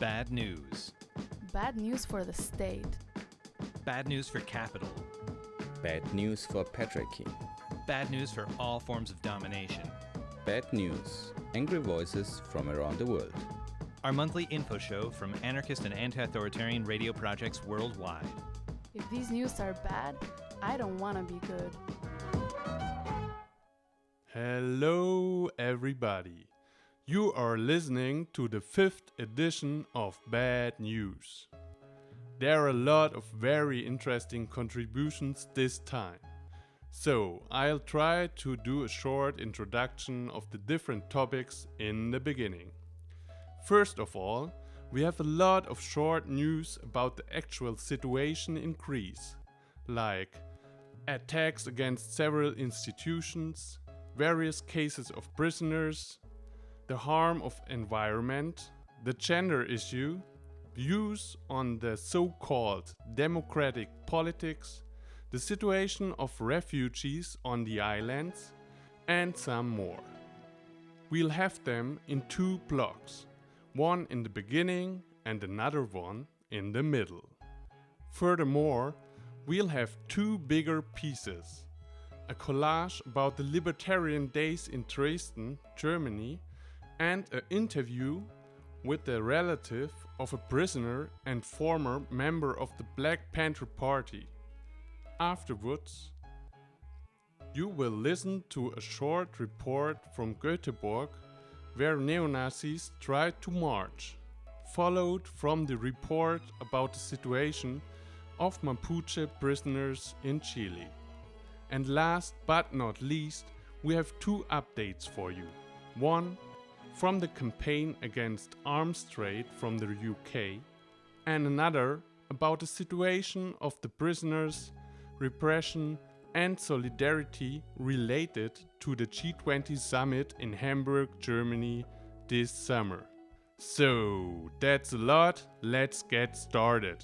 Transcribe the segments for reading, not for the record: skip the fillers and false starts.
Bad news. Bad news for the state. Bad news for capital. Bad news for patriarchy. Bad news for all forms of domination. Bad news. Angry voices from around the world. Our monthly info show from anarchist and anti-authoritarian radio projects worldwide. If these news are bad, I don't want to be good. Hello everybody. You are listening to the 5th edition of Bad News. There are a lot of very interesting contributions this time. So I'll try to do a short introduction of the different topics in the beginning. First of all, we have a lot of short news about the actual situation in Greece, like attacks against several institutions, various cases of prisoners, the harm of environment, the gender issue, views on the so-called democratic politics, the situation of refugees on the islands, and some more. We'll have them in 2 blocks, one in the beginning and another one in the middle. Furthermore, we'll have 2 bigger pieces. A collage about the Libertarian Days in Dresden, Germany, and an interview with the relative of a prisoner and former member of the Black Panther Party. Afterwards, you will listen to a short report from Göteborg, where neo-Nazis tried to march, followed from the report about the situation of Mapuche prisoners in Chile. And last but not least, we have 2 updates for you. One from the campaign against arms trade from the UK, and another about the situation of the prisoners, repression and solidarity related to the G20 summit in Hamburg, Germany this summer. So that's a lot, let's get started.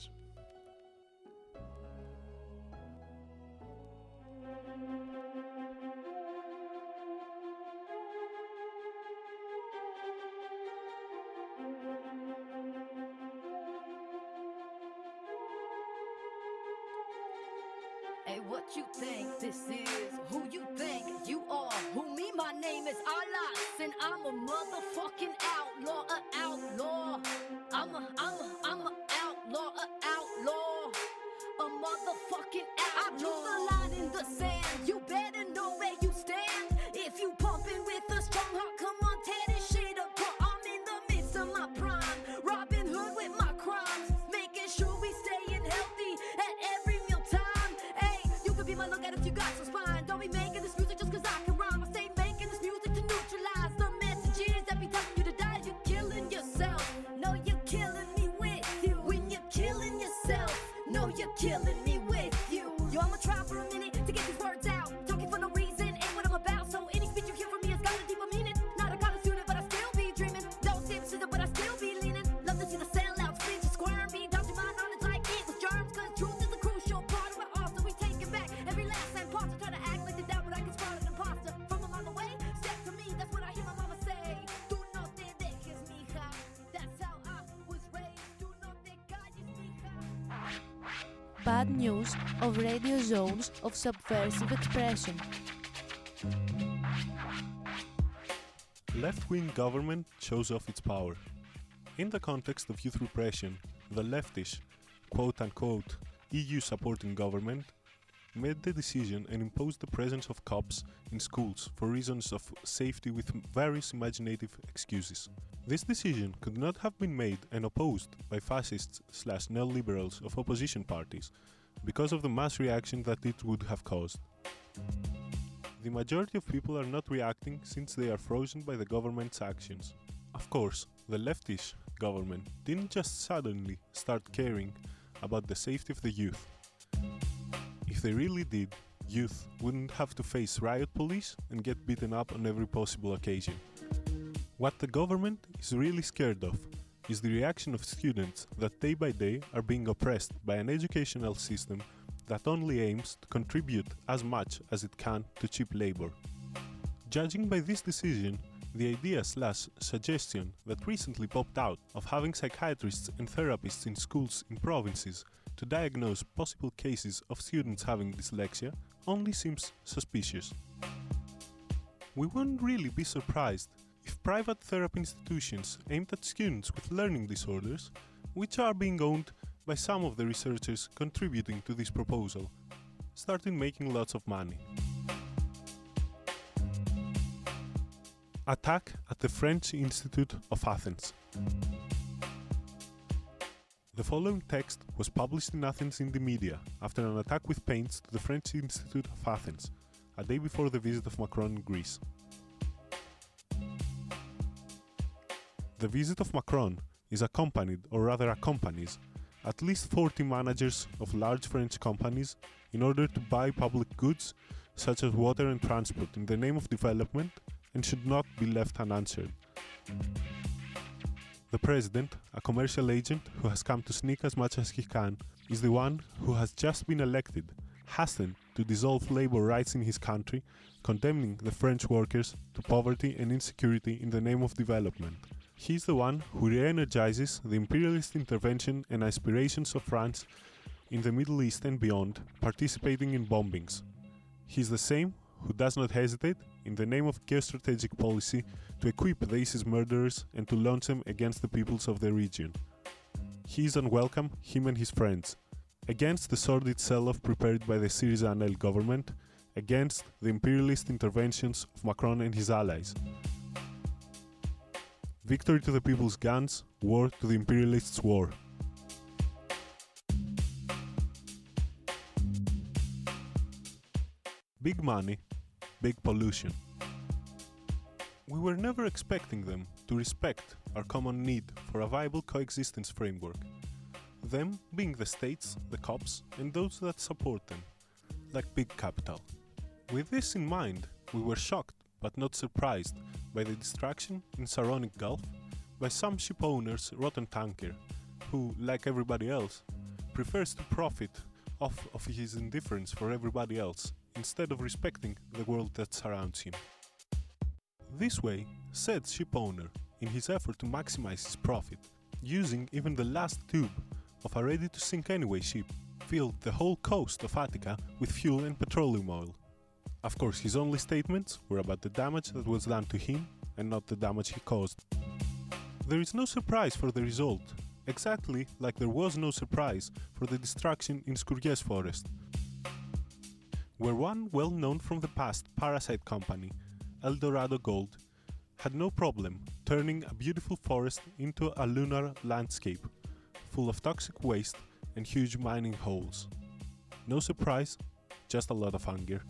Hey, what you think this is? Who you think you are? Who me? My name is Allah, and I'm a motherfucking outlaw, a outlaw. I'm a outlaw, a motherfucking outlaw. I drew the line in the sand. You better know where you stand. If you pumping with a strong heart, come on, tear this shit apart. I'm in the midst of my prime, Robin Hood with my crimes, making sure we staying healthy at every mealtime. Hey, you could be my lookout if you got some spine. Don't be making this music just cause I can rhyme. I stay making this music to neutralize the messages that be telling you to die. You're killing yourself. No, you're killing me with you. When you're killing yourself, no, you're killing me with you. Yo, I'ma try for a minute to get these words out. Talking for no reason, ain't what I'm about. So any speech you hear from me has got a deeper meaning. Not a college student, but I still be dreaming. Don't seem to but I still be leaning. Love to see the sellouts, bitch, and squirm. Be dodging my knowledge like it was germs. Cause truth is a crucial part of it all. So we take it back every last time part to try to act like the doubt, but I can spot an imposter. From a mile away, step to me, that's what I hear my mama say. Do not te dejes, mija. That's how I was raised. Do not te calles, mija. Bad news of radio zones of subversive expression. Left-wing government shows off its power. In the context of youth repression, the leftish, quote-unquote, EU-supporting government made the decision and imposed the presence of cops in schools for reasons of safety with various imaginative excuses. This decision could not have been made and opposed by fascists/neoliberals of opposition parties because of the mass reaction that it would have caused. The majority of people are not reacting since they are frozen by the government's actions. Of course, the leftish government didn't just suddenly start caring about the safety of the youth. If they really did, youth wouldn't have to face riot police and get beaten up on every possible occasion. What the government is really scared of is the reaction of students that day by day are being oppressed by an educational system that only aims to contribute as much as it can to cheap labor. Judging by this decision, The idea/suggestion that recently popped out of having psychiatrists and therapists in schools in provinces to diagnose possible cases of students having dyslexia only seems suspicious. We wouldn't really be surprised if private therapy institutions aimed at students with learning disorders, which are being owned by some of the researchers contributing to this proposal, started making lots of money. Attack at the French Institute of Athens. The following text was published in Athens in the media after an attack with paints to the French Institute of Athens, a day before the visit of Macron in Greece. The visit of Macron is accompanied, or rather accompanies, at least 40 managers of large French companies in order to buy public goods such as water and transport in the name of development and should not be left unanswered. The president, a commercial agent who has come to sneak as much as he can, is the one who has just been elected, hastened to dissolve labor rights in his country, condemning the French workers to poverty and insecurity in the name of development. He is the one who re-energizes the imperialist intervention and aspirations of France in the Middle East and beyond, participating in bombings. He is the same who does not hesitate, in the name of geostrategic policy, to equip the ISIS murderers and to launch them against the peoples of the region. He is unwelcome, him and his friends, against the sordid sell-off prepared by the syriza government, against the imperialist interventions of Macron and his allies. Victory to the people's guns, war to the imperialists' war. Big money, big pollution. We were never expecting them to respect our common need for a viable coexistence framework, them being the states, the cops, and those that support them, like big capital. With this in mind, we were shocked but not surprised by the distraction in Saronic Gulf by some shipowner's rotten tanker, who, like everybody else, prefers to profit off of his indifference for everybody else, instead of respecting the world that surrounds him. This way, said shipowner, in his effort to maximize his profit, using even the last tube of a ready-to-sink-anyway ship, filled the whole coast of Attica with fuel and petroleum oil. Of course, his only statements were about the damage that was done to him and not the damage he caused. There is no surprise for the result, exactly like there was no surprise for the destruction in Scourges forest, where one well-known from the past parasite company, Eldorado Gold, had no problem turning a beautiful forest into a lunar landscape, full of toxic waste and huge mining holes. No surprise, just a lot of anger.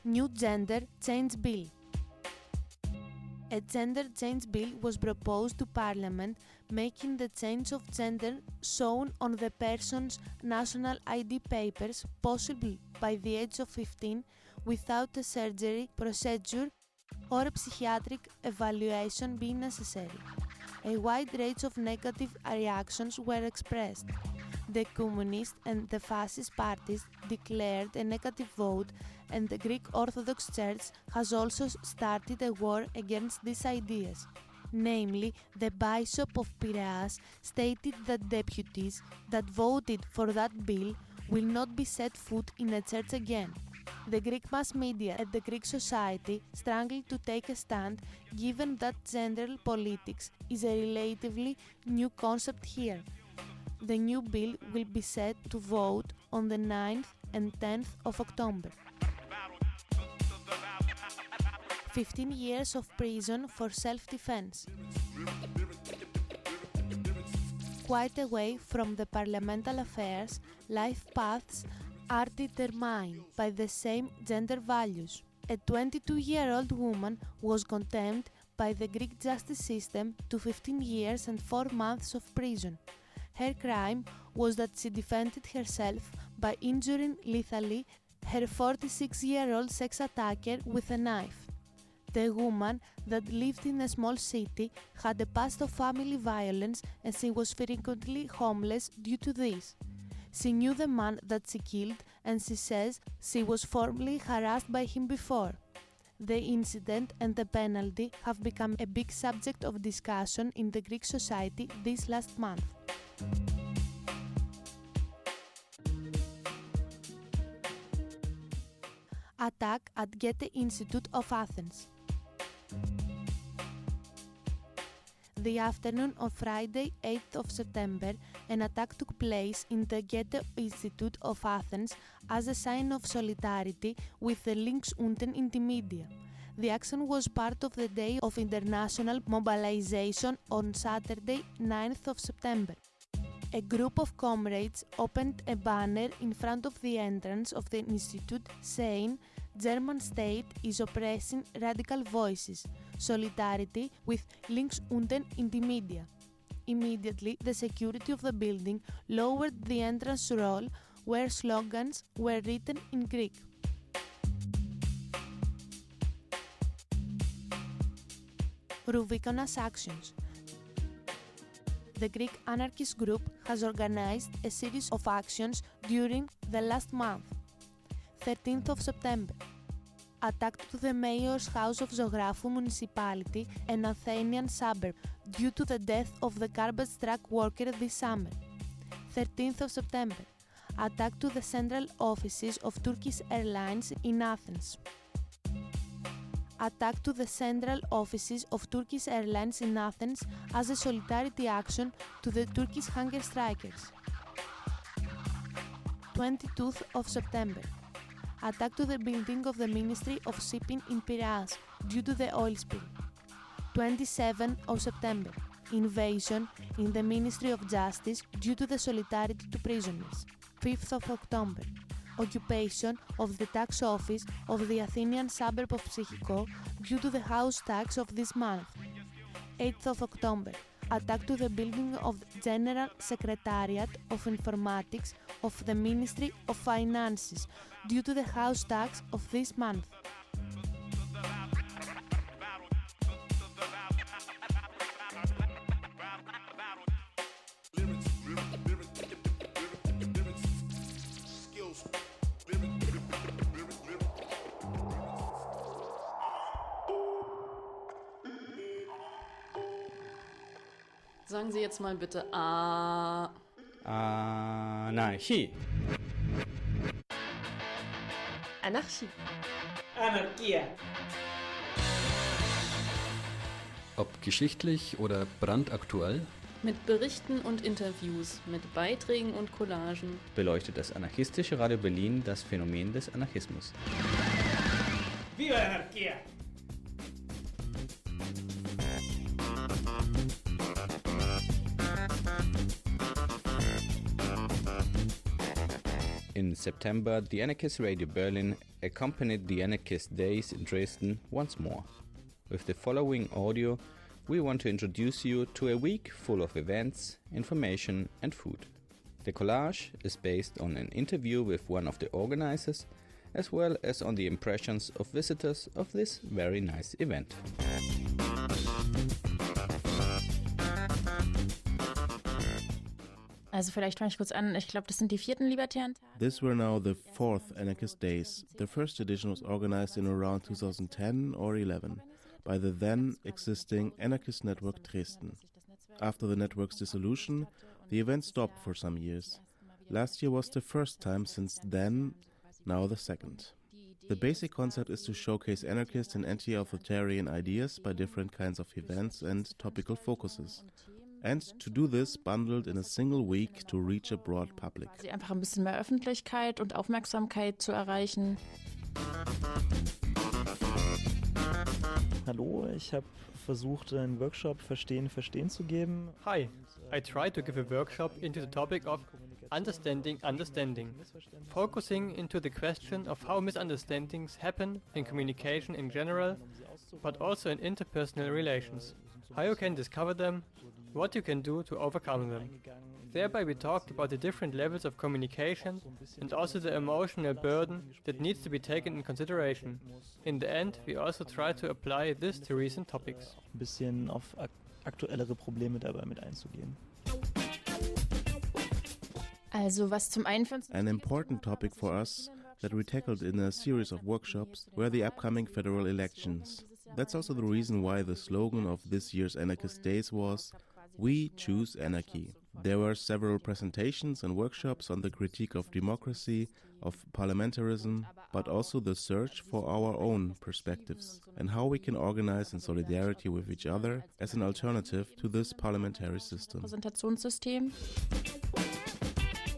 New Gender Change Bill. A gender change bill was proposed to Parliament, making the change of gender shown on the person's national ID papers possible by the age of 15 without a surgery procedure or a psychiatric evaluation being necessary. A wide range of negative reactions were expressed. The Communist and the Fascist parties declared a negative vote, and the Greek Orthodox Church has also started a war against these ideas. Namely, the Bishop of Piraeus stated that deputies that voted for that bill will not be set foot in a church again. The Greek mass media and the Greek society struggle to take a stand, given that gender politics is a relatively new concept here. The new bill will be set to vote on the 9th and 10th of October. 15 years of prison for self-defense. Quite away from the parliamentary affairs, life paths are determined by the same gender values. A 22-year-old woman was condemned by the Greek justice system to 15 years and 4 months of prison. Her crime was that she defended herself by injuring lethally her 46-year-old sex attacker with a knife. The woman that lived in a small city had a past of family violence, and she was frequently homeless due to this. She knew the man that she killed and she says she was formerly harassed by him before. The incident and the penalty have become a big subject of discussion in the Greek society this last month. Attack at Goethe Institute of Athens. The afternoon of Friday, 8th of September, an attack took place in the Goethe Institute of Athens as a sign of solidarity with the links unten in the media. The action was part of the Day of International Mobilization on Saturday, 9th of September. A group of comrades opened a banner in front of the entrance of the institute saying, "German state is oppressing radical voices. Solidarity with links unten in the media." Immediately, the security of the building lowered the entrance roll where slogans were written in Greek. Rubikonas actions. The Greek anarchist group has organized a series of actions during the last month. 13th of September. Attack to the mayor's house of Zographou municipality, an Athenian suburb, due to the death of the garbage truck worker this summer. 13th of September. Attack to the central offices of Turkish Airlines in Athens. Attack to the central offices of Turkish Airlines in Athens as a solidarity action to the Turkish hunger strikers. 22nd of September. Attack to the building of the Ministry of Shipping in Piraeus due to the oil spill. 27th of September. Invasion in the Ministry of Justice due to the solidarity to prisoners. 5th of October. Occupation of the tax office of the Athenian suburb of Psychiko due to the house tax of this month. 8th of October. Attack to the building of the General Secretariat of Informatics of the Ministry of Finances due to the house tax of this month. Sagen Sie jetzt mal bitte A. Anarchie. Anarchie. Anarchia. Ob geschichtlich oder brandaktuell, Mit Berichten und Interviews, mit Beiträgen und Collagen. Beleuchtet das anarchistische Radio Berlin das Phänomen des Anarchismus. Viva la anarquía! In September, the Anarchist Radio Berlin accompanied the Anarchist Days in Dresden once more. With the following audio, we want to introduce you to a week full of events, information and food. The collage is based on an interview with one of the organizers, as well as on the impressions of visitors of this very nice event. Also vielleicht fange ich kurz an. Ich glaube, das sind die 4. libertären Tage. These were now the 4th Anarchist Days. The first edition was organized in around 2010 or 11 by the then existing Anarchist Network Dresden. After the network's dissolution, the event stopped for some years. Last year was the first time since then, now the second. The basic concept is to showcase anarchist and anti-authoritarian ideas by different kinds of events and topical focuses. And to do this bundled in a single week to reach a broad public. Einfach ein bisschen mehr Öffentlichkeit und Aufmerksamkeit zu erreichen. Hallo, ich habe versucht, einen Workshop Verstehen zu geben. Hi, I tried to give a workshop into the topic of understanding, focusing into the question of how misunderstandings happen in communication in general, but also in interpersonal relations, how you can discover them, what you can do to overcome them. Thereby we talked about the different levels of communication and also the emotional burden that needs to be taken in consideration. In the end, we also try to apply this to recent topics. Ein bisschen auf aktuellere Probleme dabei mit einzugehen. Also was zum einen für uns An important topic for us that we tackled in a series of workshops were the upcoming federal elections. That's also the reason why the slogan of this year's Anarchist Days was "We choose anarchy." There were several presentations and workshops on the critique of democracy, of parliamentarism, but also the search for our own perspectives and how we can organize in solidarity with each other as an alternative to this parliamentary system. Präsentationssystem.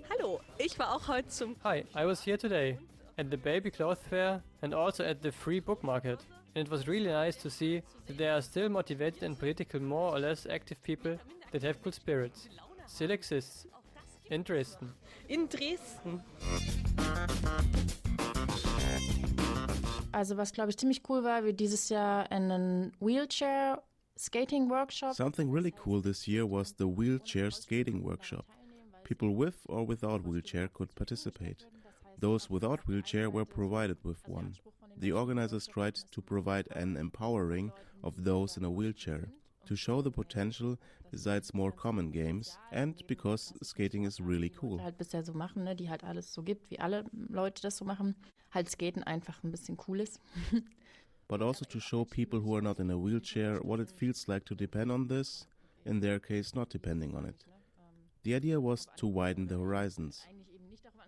Hallo, ich war auch heute zum... Hi, I was here today at the baby cloth fair and also at the free book market. And it was really nice to see that there are still motivated and political more or less active people that have good spirits. Still exists. In Dresden. In Dresden. Also was, glaube ich, ziemlich cool war, wie dieses Jahr einen Wheelchair-Skating-Workshop. Something really cool this year was the wheelchair skating workshop. People with or without wheelchair could participate. Those without wheelchair were provided with one. The organizers tried to provide an empowering of those in a wheelchair, to show the potential besides more common games and because skating is really cool. Halt bisher so machen, ne, die halt alles so gibt, wie alle Leute das so machen, halt Skaten einfach ein bisschen cool ist. But also to show people who are not in a wheelchair what it feels like to depend on this, in their case not depending on it. The idea was to widen the horizons.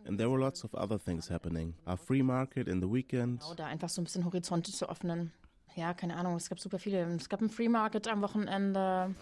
And there were lots of other things happening. A free market in the weekend. Genau, da einfach so ein bisschen Horizonte zu öffnen. Ja, keine Ahnung, es gab super viele. Es gab ein Free Market am Wochenende.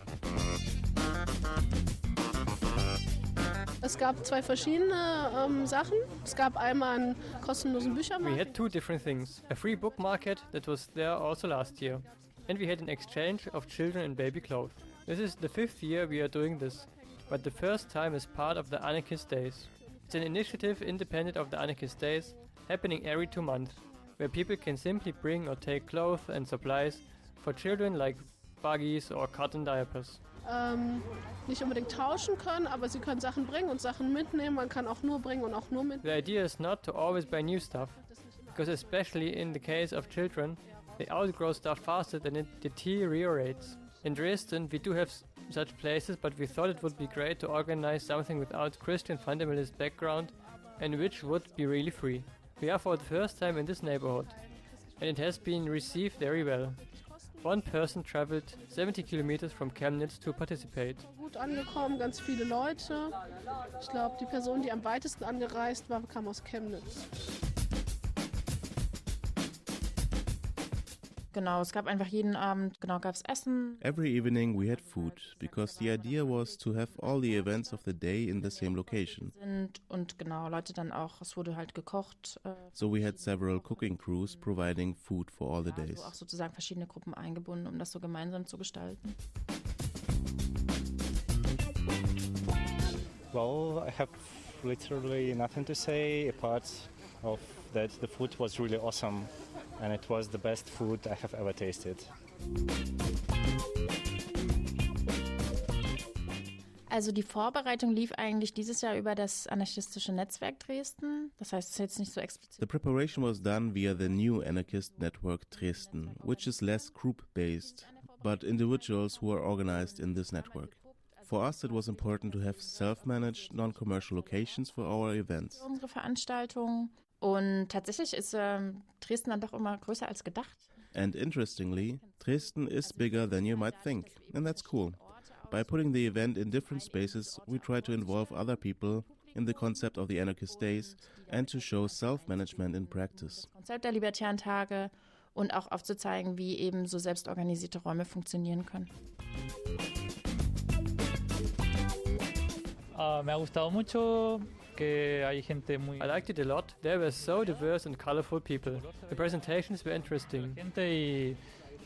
Es gab zwei verschiedene Sachen. Es gab einmal einen kostenlosen Büchermarkt. We had two different things. A free book market that was there also last year. And we had an exchange of children in baby clothes. This is the 5th year we are doing this, but the first time as part of the Anarchist Days. It's an initiative independent of the Anarchist Days, happening every 2 months, where people can simply bring or take clothes and supplies for children like buggies or cotton diapers. Nicht unbedingt tauschen können, aber sie können Sachen bringen und Sachen mitnehmen. Man kann auch nur bringen und auch nur mitnehmen. The idea is not to always buy new stuff, because especially in the case of children, they outgrow stuff faster than it deteriorates. In Dresden, we do have such places, but we thought it would be great to organize something without Christian fundamentalist background and which would be really free. We are for the first time in this neighborhood, and it has been received very well. One person traveled 70 kilometers from Chemnitz to participate. Gut angekommen, ganz viele Leute. Ich glaube, die Person, die am weitesten angereist war, kam aus Chemnitz. Genau, es gab einfach jeden Abend, gab's Essen. Every evening we had food, because the idea was to have all the events of the day in the same location. Und Leute dann auch, es wurde halt gekocht. So we had several cooking crews providing food for all the days. Also auch sozusagen verschiedene Gruppen eingebunden, um das so gemeinsam zu gestalten. Well, I have literally nothing to say apart of that the food was really awesome. And it was the best food I have ever tasted. Also die Vorbereitung lief eigentlich dieses Jahr über das anarchistische Netzwerk Dresden. Das heißt, es ist jetzt nicht so explizit. The preparation was done via the new Anarchist Network Dresden, which is less group-based, but individuals who are organized in this network. For us, it was important to have self-managed, non-commercial locations for our events. Unsere Veranstaltungen. Und tatsächlich ist Dresden dann doch immer größer als gedacht. And interestingly, Dresden is bigger than you might think, and that's cool. By putting the event in different spaces, we try to involve other people in the concept of the Anarchist Days and to show self-management in practice. Konzept der libertären Tage und auch aufzuzeigen, wie eben so selbstorganisierte Räume funktionieren können. Me ha gustado mucho. Que hay gente muy... I liked it a lot. There were so diverse and colorful people. The presentations were interesting.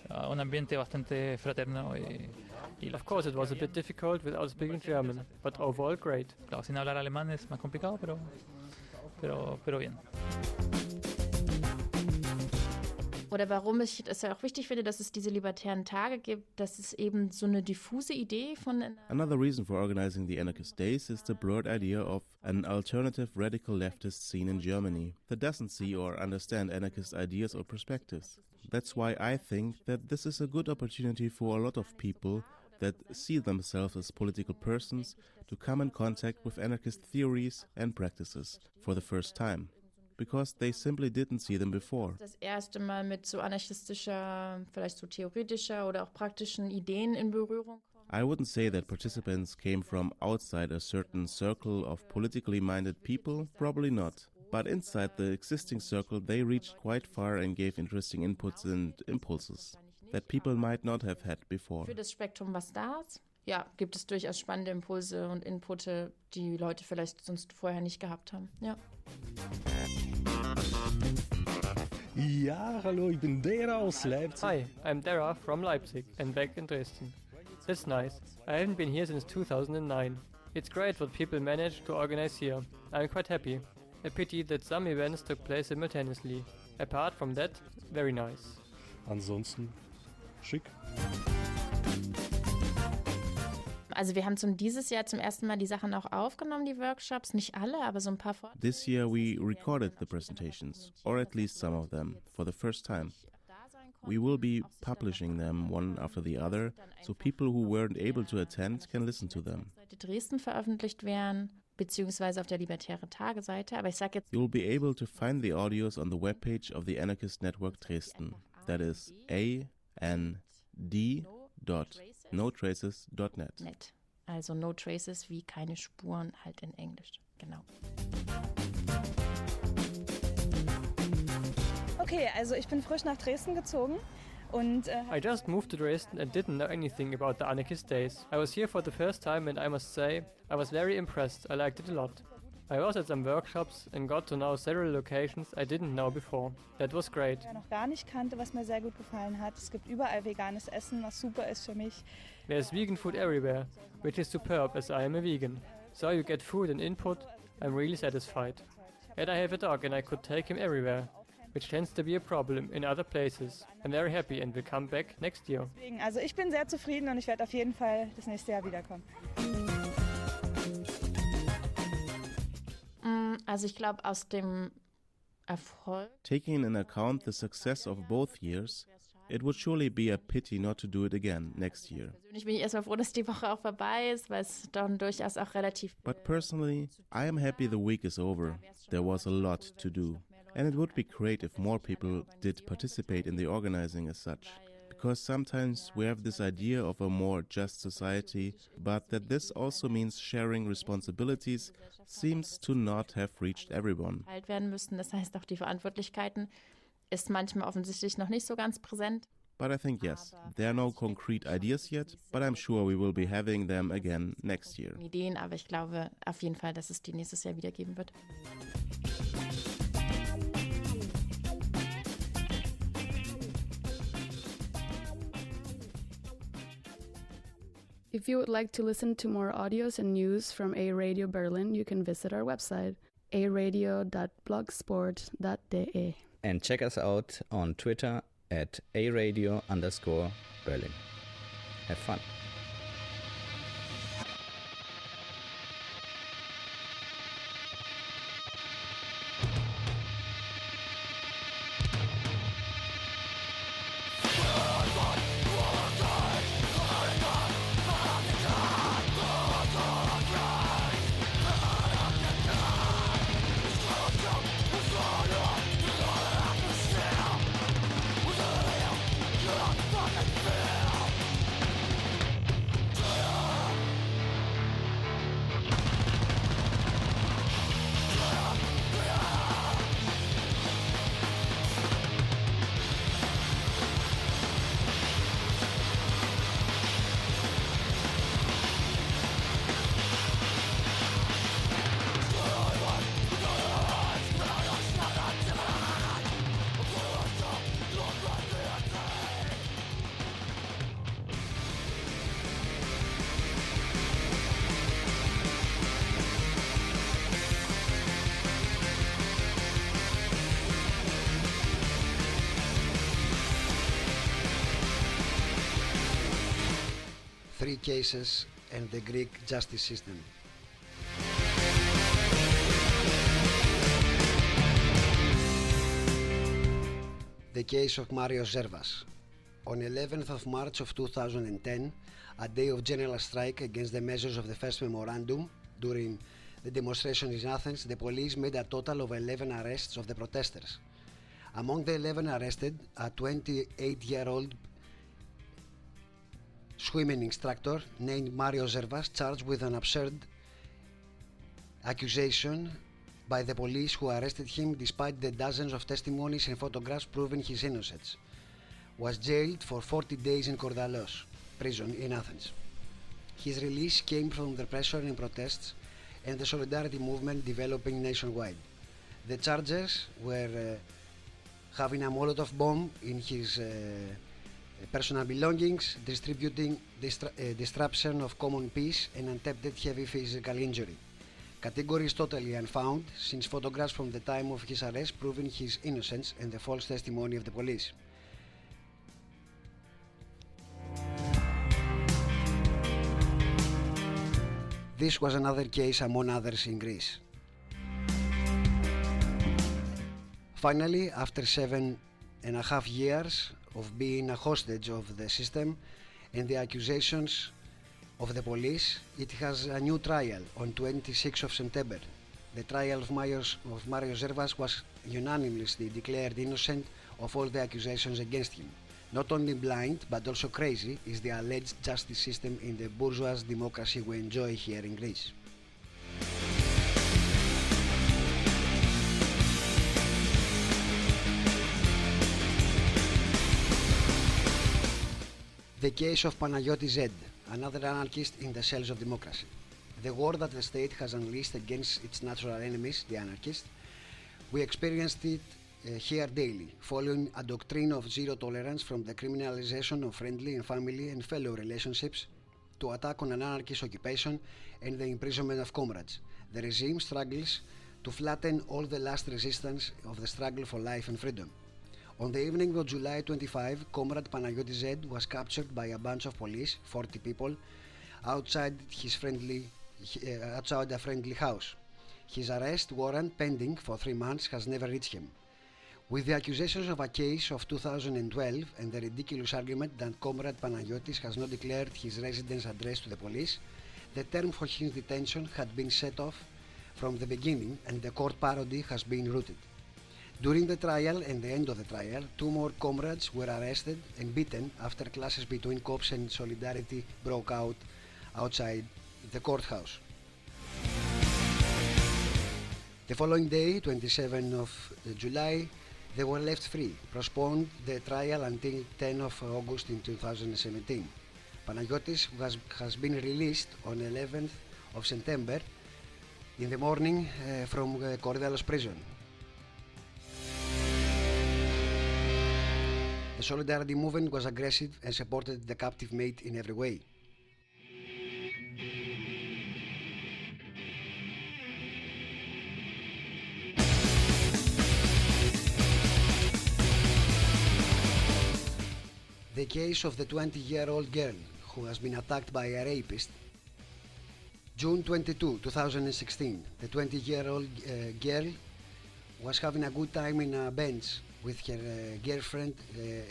Un ambiente bastante fraterno Of course, it was a bit difficult without speaking German, but overall great. Claro, sin hablar alemán es más complicado, pero bien. Oder warum ich es ja auch wichtig finde, dass es diese libertären Tage gibt, dass es eben so eine diffuse Idee von... Another reason for organizing the Anarchist Days is the blurred idea of an alternative radical leftist scene in Germany that doesn't see or understand anarchist ideas or perspectives. That's why I think that this is a good opportunity for a lot of people that see themselves as political persons to come in contact with anarchist theories and practices for the first time, because they simply didn't see them before. Das erste Mal mit so anarchistischer, vielleicht so theoretischer oder auch praktischen Ideen in Berührung. I wouldn't say that participants came from outside a certain circle of politically minded people, probably not. But inside the existing circle they reached quite far and gave interesting inputs and impulses that people might not have had before. Für das Spektrum, was da ist, ja, gibt es durchaus spannende Impulse und Inputte, die Leute vielleicht sonst vorher nicht gehabt haben. Ja. Ja, hallo, ich bin Dera aus Leipzig. Hi, I'm Dara from Leipzig and back in Dresden. That's nice. I haven't been here since 2009. It's great what people manage to organize here. I'm quite happy. A pity that some events took place simultaneously. Apart from that, very nice. Ansonsten schick. Also wir haben dieses Jahr zum ersten Mal die Sachen auch aufgenommen, die Workshops. Nicht alle, aber so ein paar. This year we recorded the presentations, or at least some of them, for the first time. We will be publishing them one after the other, so people who weren't able to attend can listen to them. Dresden veröffentlicht werden, beziehungsweise auf der Libertäre Tage-Seite. Aber ich sage jetzt, you'll be able to find the audios on the webpage of the Anarchist Network Dresden. That is and.notraces.net. Also no traces wie keine Spuren, halt in Englisch. Genau. Okay, also ich bin frisch nach Dresden gezogen und I just moved to Dresden and didn't know anything about the Anarchist Days. I was here for the first time and I must say, I was very impressed. I liked it a lot. I was at some workshops and got to know several locations I didn't know before. That was great. Ich noch gar nicht kannte, was mir sehr gut gefallen hat. Es gibt überall veganes Essen, was super ist für mich. There's vegan food everywhere, which is superb as I am a vegan. So you get food and input. I'm really satisfied. And I have a dog and I could take him everywhere, which tends to be a problem in other places. I'm very happy and will come back next year. Deswegen, also ich bin sehr zufrieden und ich werde auf jeden Fall das nächste Jahr wiederkommen. Also ich glaube, aus dem Erfolg. Taking into account the success of both years, it would surely be a pity not to do it again next year. Persönlich bin ich erstmal froh, dass die Woche auch vorbei ist, weil es dann durchaus auch relativ. But personally, I am happy the week is over. There was a lot to do. And it would be great if more people did participate in the organizing as such. Because sometimes we have this idea of a more just society, but that this also means sharing responsibilities seems to not have reached everyone. Werden müssen, das heißt auch die Verantwortlichkeiten ist manchmal offensichtlich noch nicht so ganz präsent. But I think yes, there are no concrete ideas yet, but I'm sure we will be having them again next year. Ideen, aber ich glaube auf jeden Fall, dass es die nächstes Jahr wieder geben wird. If you would like to listen to more audios and news from A Radio Berlin, you can visit our website, aradio.blogsport.de. And check us out on Twitter at @aradio_Berlin. Have fun. Three cases and the Greek justice system. The case of Marios Zervas, On 11th of March of 2010, a day of general strike against the measures of the first memorandum, during the demonstration in Athens, the police made a total of 11 arrests of the protesters. Among the 11 arrested, a 28-year-old swimming instructor named Mario Zervas, charged with an absurd accusation by the police, who arrested him despite the dozens of testimonies and photographs proving his innocence, was jailed for 40 days in Kordalos prison in Athens. His release came from the pressure and protests and the solidarity movement developing nationwide. The charges were having a Molotov bomb in his personal belongings, distributing disruption of common peace, and attempted heavy physical injury. Category is totally unfound, since photographs from the time of his arrest proving his innocence and the false testimony of the police. This was another case among others in Greece. Finally, after 7.5 years of being a hostage of the system and the accusations of the police, it has a new trial on 26th of September. The trial of Mario Zervas was unanimously declared innocent of all the accusations against him. Not only blind, but also crazy is the alleged justice system in the bourgeois democracy we enjoy here in Greece. The case of Panagiotis Z, another anarchist in the cells of democracy. The war that the state has unleashed against its natural enemies, the anarchists, we experienced it here daily, following a doctrine of zero tolerance, from the criminalization of friendly and family and fellow relationships to attack on an anarchist occupation and the imprisonment of comrades. The regime struggles to flatten all the last resistance of the struggle for life and freedom. On the evening of July 25, Comrade Panagiotis Z was captured by a bunch of police, 40 people, outside a friendly house. His arrest warrant, pending for 3 months, has never reached him. With the accusations of a case of 2012 and the ridiculous argument that Comrade Panagiotis has not declared his residence address to the police, the term for his detention had been set off from the beginning, and the court parody has been rooted. During the trial and the end of the trial, 2 more comrades were arrested and beaten after clashes between cops and solidarity broke out outside the courthouse. The following day, 27th of July, they were left free, postponed the trial until 10th of August in 2017. Panagiotis has been released on 11th of September in the morning from Kordalos prison. The solidarity movement was aggressive and supported the captive mate in every way. The case of the 20-year-old girl who has been attacked by a rapist. June 22, 2016, the 20-year-old girl was having a good time in a bench with her girlfriend,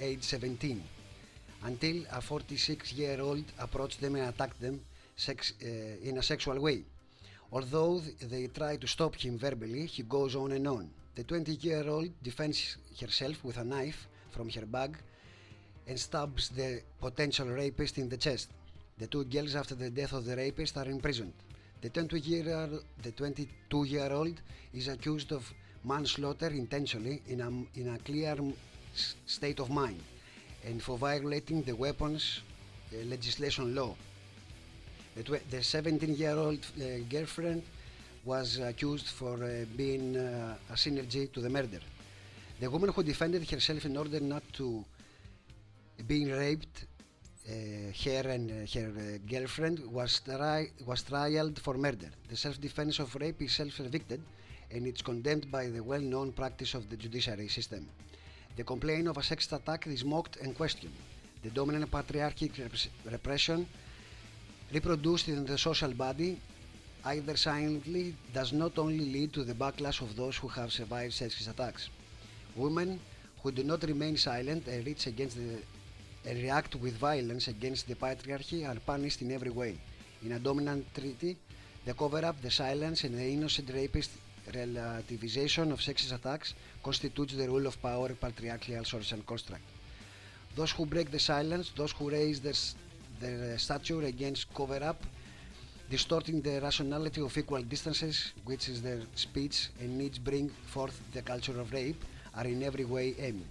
age 17, until a 46-year-old approached them and attacked them in a sexual way. Although they try to stop him verbally, he goes on and on. The 20-year-old defends herself with a knife from her bag and stabs the potential rapist in the chest. The 2 girls, after the death of the rapist, are imprisoned. The 22-year-old is accused of manslaughter intentionally in a clear state of mind and for violating the weapons legislation law. The 17-year-old girlfriend was accused for being a synergy to the murder. The woman who defended herself in order not to being raped, her and her girlfriend, was trialed for murder. The self-defense of rape is self-evicted, and it's condemned by the well-known practice of the judiciary system. The complaint of a sexist attack is mocked and questioned. The dominant patriarchic repression reproduced in the social body, either silently, does not only lead to the backlash of those who have survived sexist attacks. Women who do not remain silent and reach against react with violence against the patriarchy are punished in every way. In a dominant treaty, the cover-up, the silence, and the innocent rapist relativization of sexist attacks constitutes the rule of power patriarchal social construct. Those who break the silence, those who raise their stature against cover-up, distorting the rationality of equal distances, which is their speech and needs bring forth the culture of rape, are in every way aimed.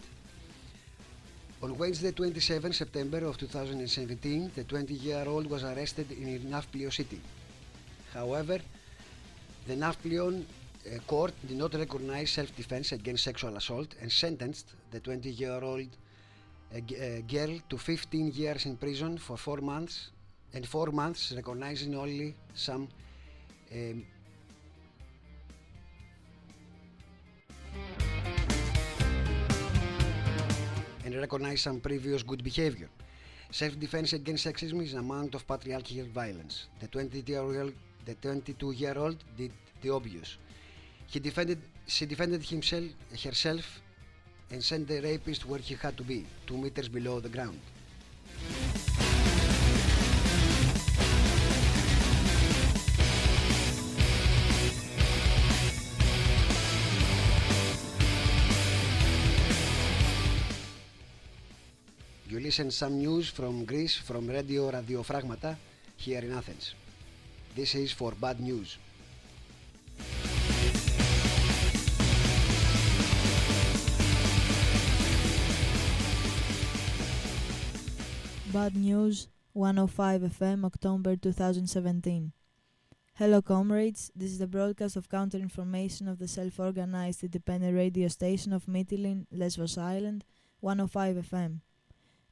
On Wednesday, 27 September of 2017, the 20-year-old was arrested in Nafplio city. However, the Nafplion court did not recognize self-defense against sexual assault and sentenced the 20-year-old girl to 15 years in prison for 4 months, and 4 months recognizing only some previous good behavior. Self-defense against sexism is an amount of patriarchal violence. The 22-year-old did the obvious. She defended herself and sent the rapist where he had to be, 2 meters below the ground. You listen some news from Greece from Radio Fragmata here in Athens. This is for bad news. Bad News, 105 FM, October 2017. Hello comrades, this is the broadcast of counter-information of the self-organized independent radio station of Mytilini, Lesvos Island, 105 FM.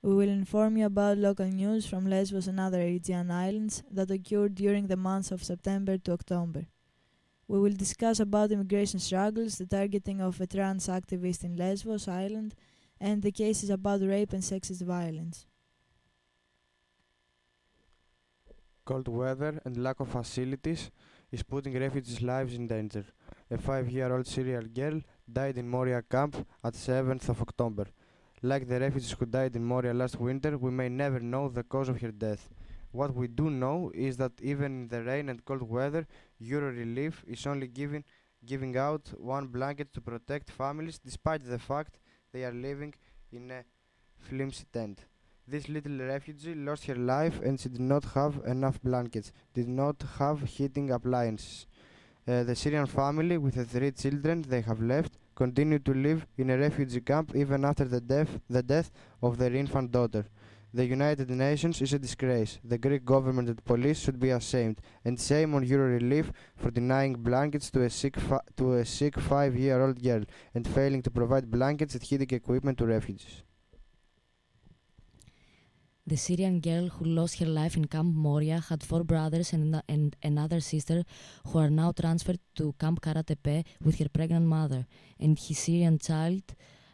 We will inform you about local news from Lesvos and other Aegean islands that occurred during the months of September to October. We will discuss about immigration struggles, the targeting of a trans activist in Lesvos Island, and the cases about rape and sexist violence. Cold weather and lack of facilities is putting refugees' lives in danger. A 5-year-old Syrian girl died in Moria camp at 7th of October. Like the refugees who died in Moria last winter, we may never know the cause of her death. What we do know is that even in the rain and cold weather, Eurorelief is only giving out one blanket to protect families, despite the fact they are living in a flimsy tent. This little refugee lost her life and she did not have enough blankets, did not have heating appliances. The Syrian family with the 3 children they have left continue to live in a refugee camp even after the death of their infant daughter. The United Nations is a disgrace. The Greek government and police should be ashamed, and shame on Eurorelief for denying blankets to a sick 5-year-old girl and failing to provide blankets and heating equipment to refugees. The Syrian girl who lost her life in Camp Moria had 4 brothers and another sister who are now transferred to Camp Karatepe with her pregnant mother, and his Syrian child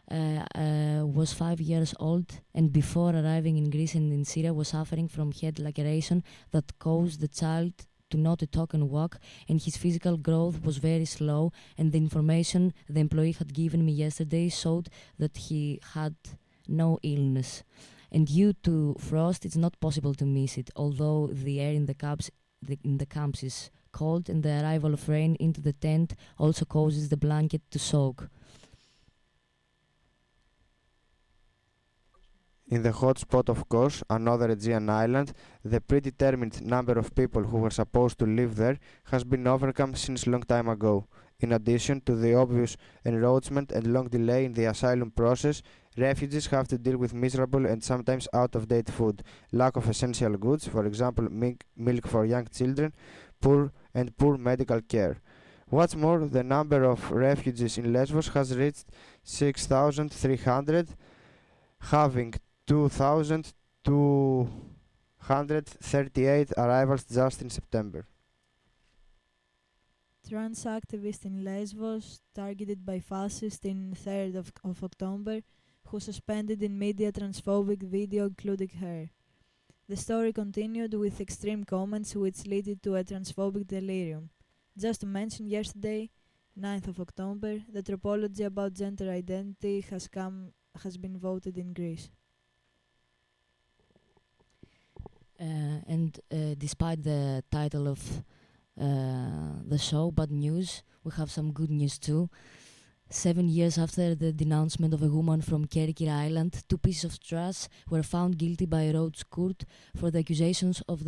was 5 years old, and before arriving in Greece and in Syria was suffering from head laceration that caused the child to not talk and walk, and his physical growth was very slow, and the information the employee had given me yesterday showed that he had no illness. And due to frost, it's not possible to miss it, although the air in the camps is cold, and the arrival of rain into the tent also causes the blanket to soak. In the hot spot of Kos, another Aegean island, the predetermined number of people who were supposed to live there has been overcome since long time ago. In addition to the obvious enroachment and long delay in the asylum process, refugees have to deal with miserable and sometimes out-of-date food, lack of essential goods, for example milk for young children, poor medical care. What's more, the number of refugees in Lesvos has reached 6,300, having 2,238 arrivals just in September. Trans activist in Lesvos, targeted by fascists in 3rd of October, who suspended in media transphobic video including her. The story continued with extreme comments which led to a transphobic delirium. Just to mention, yesterday, 9th of October, the tropology about gender identity has been voted in Greece. And despite the title of the show, Bad News, we have some good news too. 7 years after the denouncement of a woman from Kerkir Island, 2 pieces of trash were found guilty by Rhodes Court for the accusations of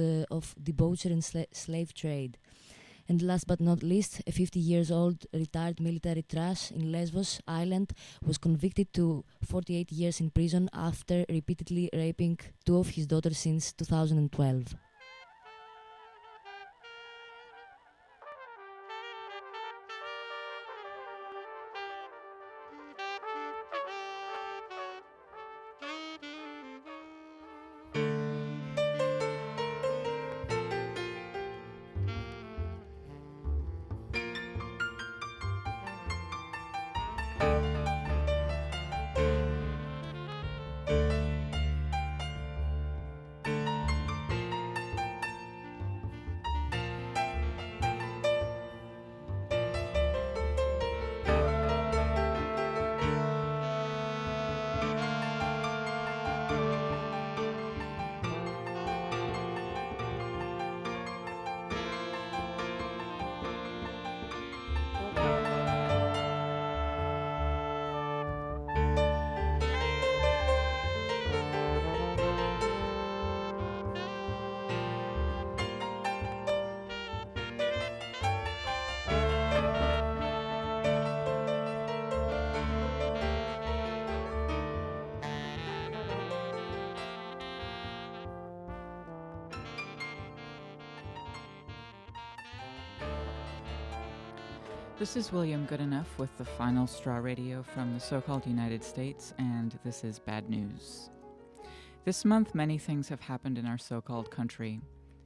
debauchery and slave trade. And last but not least, a 50-year-old retired military trash in Lesvos Island was convicted to 48 years in prison after repeatedly raping 2 of his daughters since 2012. This is William Goodenough with the Final Straw Radio from the so-called United States, and this is Bad News. This month, many things have happened in our so-called country.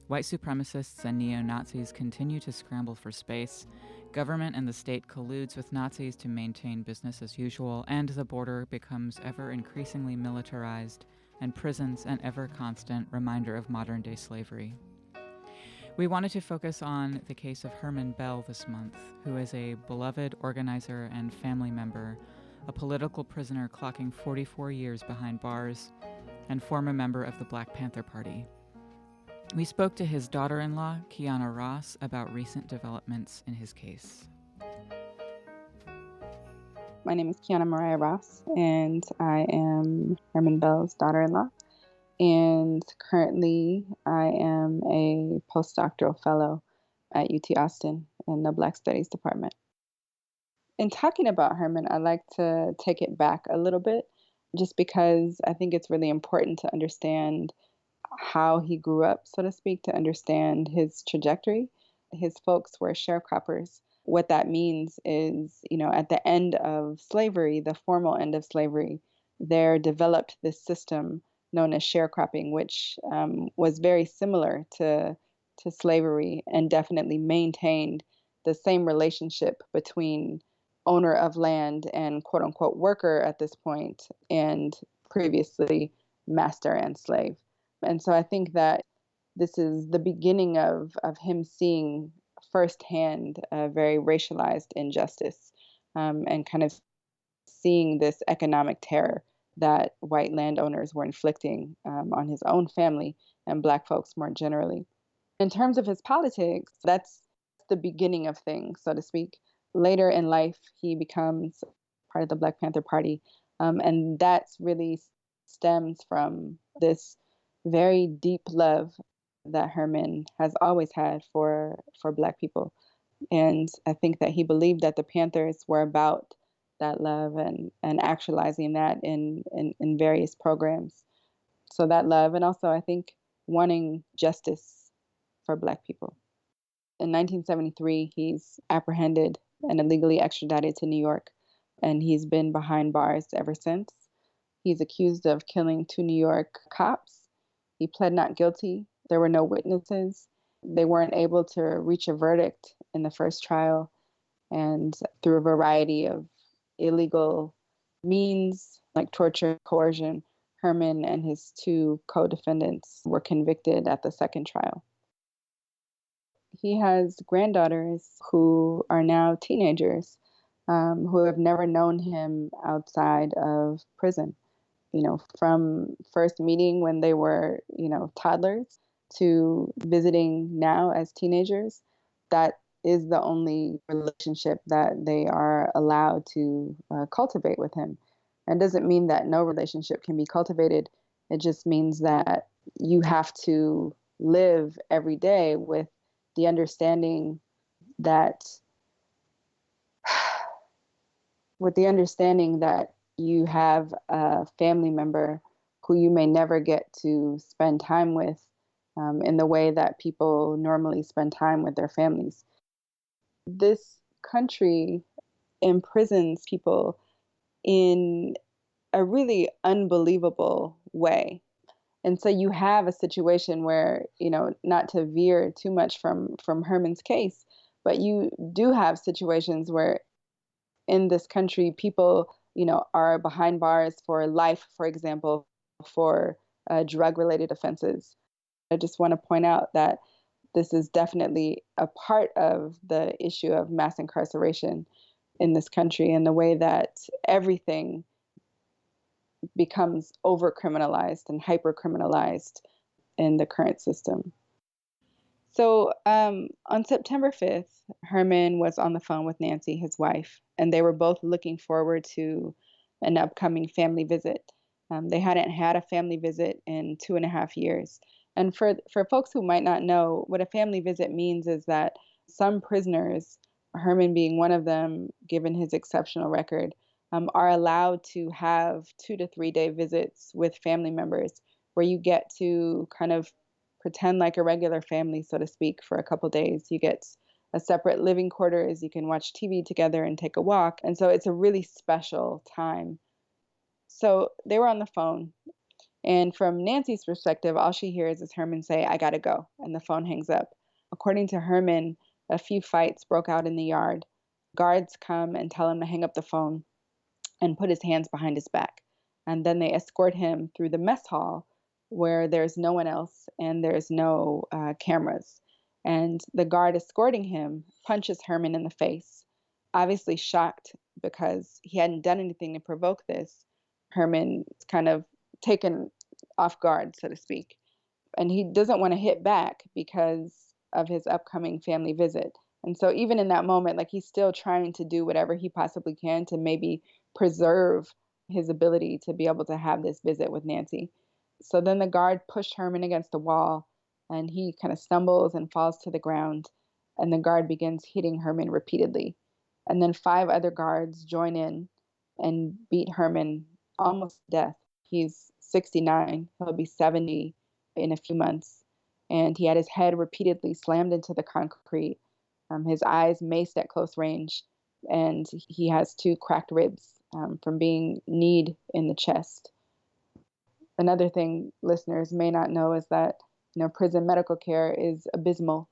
White supremacists and neo-Nazis continue to scramble for space, government and the state colludes with Nazis to maintain business as usual, and the border becomes ever increasingly militarized, and prisons an ever-constant reminder of modern-day slavery. We wanted to focus on the case of Herman Bell this month, who is a beloved organizer and family member, a political prisoner clocking 44 years behind bars, and former member of the Black Panther Party. We spoke to his daughter-in-law, Kiana Ross, about recent developments in his case. My name is Kiana Mariah Ross, and I am Herman Bell's daughter-in-law. And currently, I am a postdoctoral fellow at UT Austin in the Black Studies Department. In talking about Herman, I like to take it back a little bit, just because I think it's really important to understand how he grew up, so to speak, to understand his trajectory. His folks were sharecroppers. What that means is, at the end of slavery, the formal end of slavery, there developed this system known as sharecropping, which was very similar to slavery and definitely maintained the same relationship between owner of land and quote unquote worker at this point, and previously master and slave. And so I think that this is the beginning of him seeing firsthand a very racialized injustice, and kind of seeing this economic terror that white landowners were inflicting on his own family and Black folks more generally. In terms of his politics, that's the beginning of things, so to speak. Later in life, he becomes part of the Black Panther Party, and that's really stems from this very deep love that Herman has always had for Black people. And I think that he believed that the Panthers were about that love and actualizing that in various programs. So that love, and also I think wanting justice for Black people. In 1973, he's apprehended and illegally extradited to New York, and he's been behind bars ever since. He's accused of killing 2 New York cops. He pled not guilty. There were no witnesses. They weren't able to reach a verdict in the first trial, and through a variety of illegal means like torture, coercion, Herman and his 2 co-defendants were convicted at the second trial. He has granddaughters who are now teenagers, who have never known him outside of prison. From first meeting when they were, toddlers, to visiting now as teenagers, that is the only relationship that they are allowed to cultivate with him. And doesn't mean that no relationship can be cultivated. It just means that you have to live every day with the understanding that you have a family member who you may never get to spend time with in the way that people normally spend time with their families. This country imprisons people in a really unbelievable way. And so you have a situation where, not to veer too much from Herman's case, but you do have situations where in this country, people, are behind bars for life, for example, for drug-related offenses. I just want to point out that this is definitely a part of the issue of mass incarceration in this country, and the way that everything becomes over-criminalized and hyper-criminalized in the current system. So on September 5th, Herman was on the phone with Nancy, his wife, and they were both looking forward to an upcoming family visit. They hadn't had a family visit in 2.5 years. And for folks who might not know, what a family visit means is that some prisoners, Herman being one of them, given his exceptional record, are allowed to have 2 to 3 day visits with family members where you get to kind of pretend like a regular family, so to speak, for a couple days. You get a separate living quarters, you can watch TV together and take a walk. And so it's a really special time. So they were on the phone. And from Nancy's perspective, all she hears is Herman say, "I gotta go," and the phone hangs up. According to Herman, a few fights broke out in the yard. Guards come and tell him to hang up the phone and put his hands behind his back. And then they escort him through the mess hall where there's no one else and there's no cameras. And the guard escorting him punches Herman in the face, obviously shocked because he hadn't done anything to provoke this. Herman's kind of taken off guard, so to speak. And he doesn't want to hit back because of his upcoming family visit. And so even in that moment, like, he's still trying to do whatever he possibly can to maybe preserve his ability to be able to have this visit with Nancy. So then the guard pushed Herman against the wall, and he kind of stumbles and falls to the ground. And the guard begins hitting Herman repeatedly. And then 5 other guards join in and beat Herman almost to death. He's 69. He'll be 70 in a few months. And he had his head repeatedly slammed into the concrete, his eyes maced at close range, and he has 2 cracked ribs from being kneed in the chest. Another thing listeners may not know is that, prison medical care is abysmal.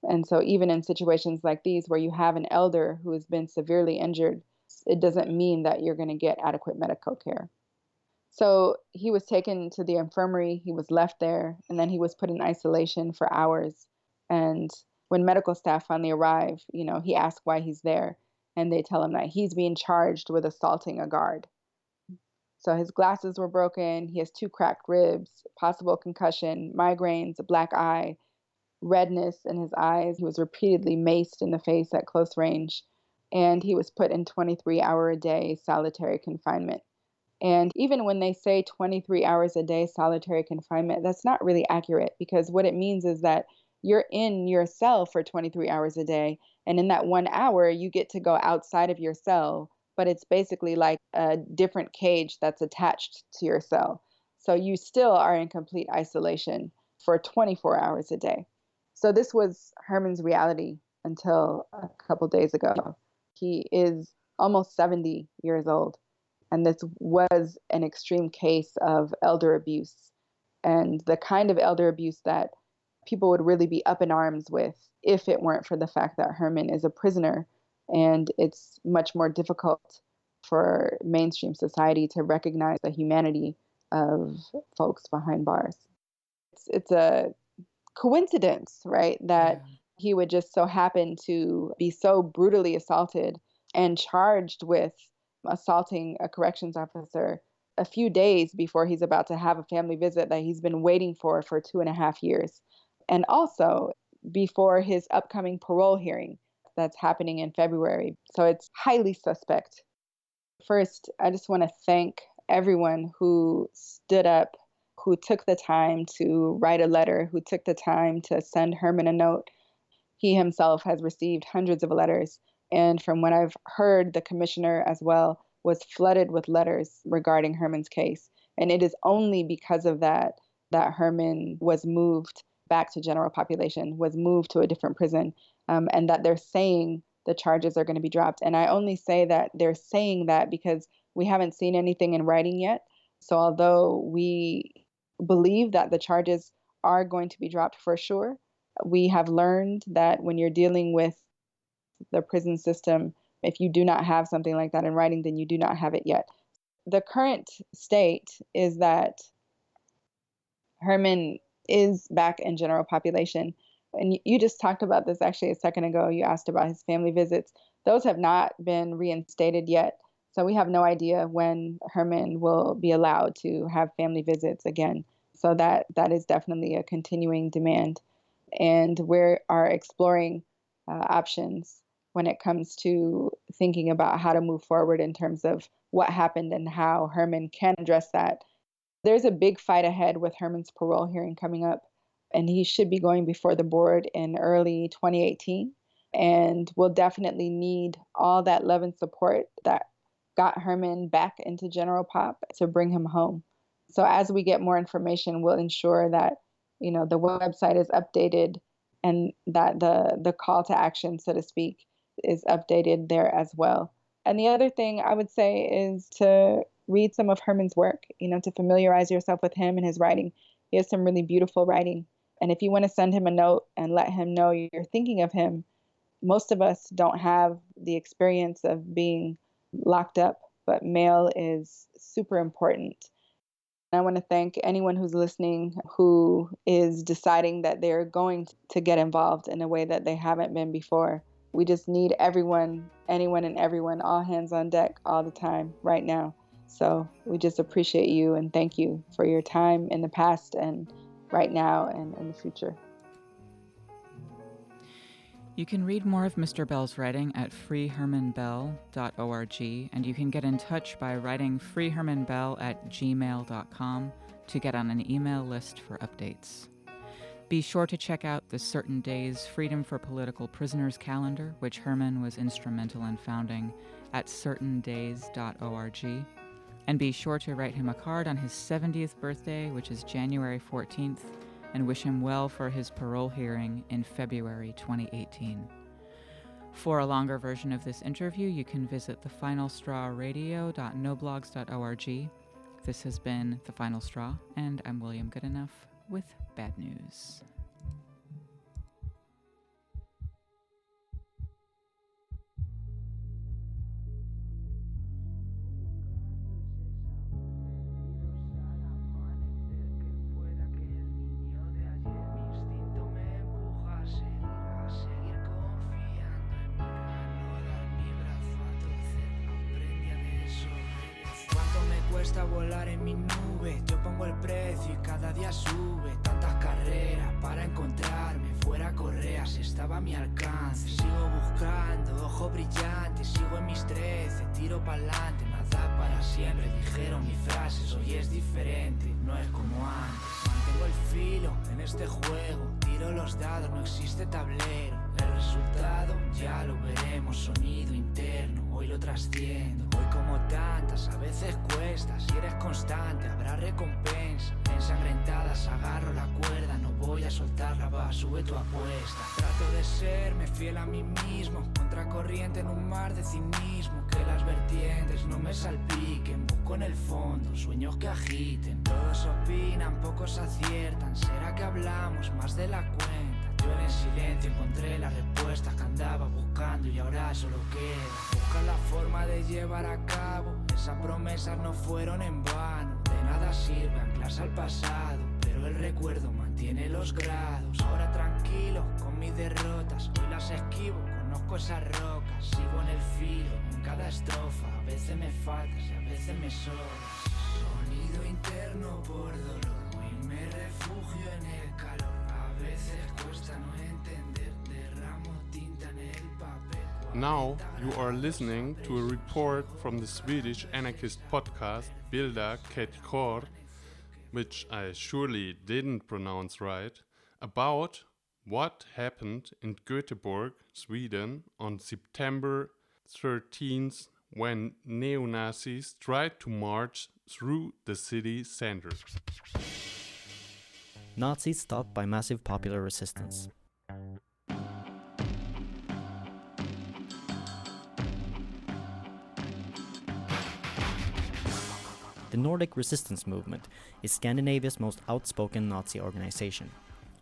And so even in situations like these where you have an elder who has been severely injured, it doesn't mean that you're going to get adequate medical care. So he was taken to the infirmary, he was left there, and then he was put in isolation for hours. And when medical staff finally arrive, he asks why he's there, and they tell him that he's being charged with assaulting a guard. So his glasses were broken, he has 2 cracked ribs, possible concussion, migraines, a black eye, redness in his eyes. He was repeatedly maced in the face at close range, and he was put in 23-hour-a-day solitary confinement. And even when they say 23 hours a day solitary confinement, that's not really accurate, because what it means is that you're in your cell for 23 hours a day, and in that 1 hour, you get to go outside of your cell, but it's basically like a different cage that's attached to your cell. So you still are in complete isolation for 24 hours a day. So this was Herman's reality until a couple days ago. He is almost 70 years old, and this was an extreme case of elder abuse, and the kind of elder abuse that people would really be up in arms with if it weren't for the fact that Herman is a prisoner, and it's much more difficult for mainstream society to recognize the humanity of folks behind bars. It's a coincidence, right, that he would just so happen to be so brutally assaulted and charged with assaulting a corrections officer a few days before he's about to have a family visit that he's been waiting for 2.5 years. And also before his upcoming parole hearing that's happening in February. So it's highly suspect. First, I just want to thank everyone who stood up, who took the time to write a letter, who took the time to send Herman a note. He himself has received hundreds of letters. And from what I've heard, the commissioner as well was flooded with letters regarding Herman's case. And it is only because of that Herman was moved back to general population, was moved to a different prison, and that they're saying the charges are going to be dropped. And I only say that they're saying that because we haven't seen anything in writing yet. So although we believe that the charges are going to be dropped for sure, we have learned that when you're dealing with the prison system, if you do not have something like that in writing, then you do not have it yet. The current state is that Herman is back in general population. And you just talked about this actually a second ago. You asked about his family visits. Those have not been reinstated yet. So we have no idea when Herman will be allowed to have family visits again. So that is definitely a continuing demand. And we are exploring options when it comes to thinking about how to move forward in terms of what happened and how Herman can address that. There's a big fight ahead with Herman's parole hearing coming up, and he should be going before the board in early 2018. And we'll definitely need all that love and support that got Herman back into general pop to bring him home. So as we get more information, we'll ensure that, the website is updated and that the call to action, so to speak, is updated there as well. And the other thing I would say is to read some of Herman's work, to familiarize yourself with him and his writing. He has some really beautiful writing. And if you want to send him a note and let him know you're thinking of him, most of us don't have the experience of being locked up, but mail is super important. I want to thank anyone who's listening who is deciding that they're going to get involved in a way that they haven't been before. We just need everyone, anyone and everyone, all hands on deck all the time right now. So we just appreciate you and thank you for your time in the past and right now and in the future. You can read more of Mr. Bell's writing at freehermanbell.org, and you can get in touch by writing freehermanbell@gmail.com to get on an email list for updates. Be sure to check out the Certain Days Freedom for Political Prisoners calendar, which Herman was instrumental in founding, at certaindays.org. And be sure to write him a card on his 70th birthday, which is January 14th, and wish him well for his parole hearing in February 2018. For a longer version of this interview, you can visit thefinalstrawradio.noblogs.org. This has been The Final Straw, and I'm William Goodenough with bad news. Cuesta volar en mi nube, yo pongo el precio y cada día sube. Tantas carreras para encontrarme, fuera correas estaba a mi alcance. Sigo buscando, ojos brillantes, sigo en mis 13, tiro pa'lante. Nada para siempre, dijeron mis frases, hoy es diferente, no es como antes. Mantengo el filo en este juego, tiro los dados, no existe tablero. El resultado ya lo veremos, sonido interno, hoy lo trasciendo. Hoy como tantas, a veces cuesta, si eres constante habrá recompensa. Ensangrentadas agarro la cuerda, no voy a soltarla, va, sube tu apuesta. Trato de serme fiel a mí mismo, contracorriente en un mar de cinismo. Que las vertientes no me salpiquen, busco en el fondo sueños que agiten. Todos opinan, pocos aciertan, ¿será que hablamos más de la cuenta? Yo en el silencio encontré las respuestas que andaba buscando y ahora solo queda buscar la forma de llevar a cabo. Esas promesas no fueron en vano, de nada sirve anclarse al pasado, pero el recuerdo mantiene los grados. Ahora tranquilo con mis derrotas, hoy las esquivo, conozco esas rocas. Sigo en el filo, en cada estrofa, a veces me faltas y a veces me sobras. ruido interno por dolor. Hoy me refugio en el calor. A veces cuesta no entender. Derramo tinta en el papel. Now you are listening to a report from the Swedish anarchist podcast Bilda, Kedjor, which I surely didn't pronounce right, about what happened in Göteborg, Sweden on September 13th when neo-Nazis tried to march through the city center. Nazis stopped by massive popular resistance. The Nordic Resistance Movement is Scandinavia's most outspoken Nazi organization.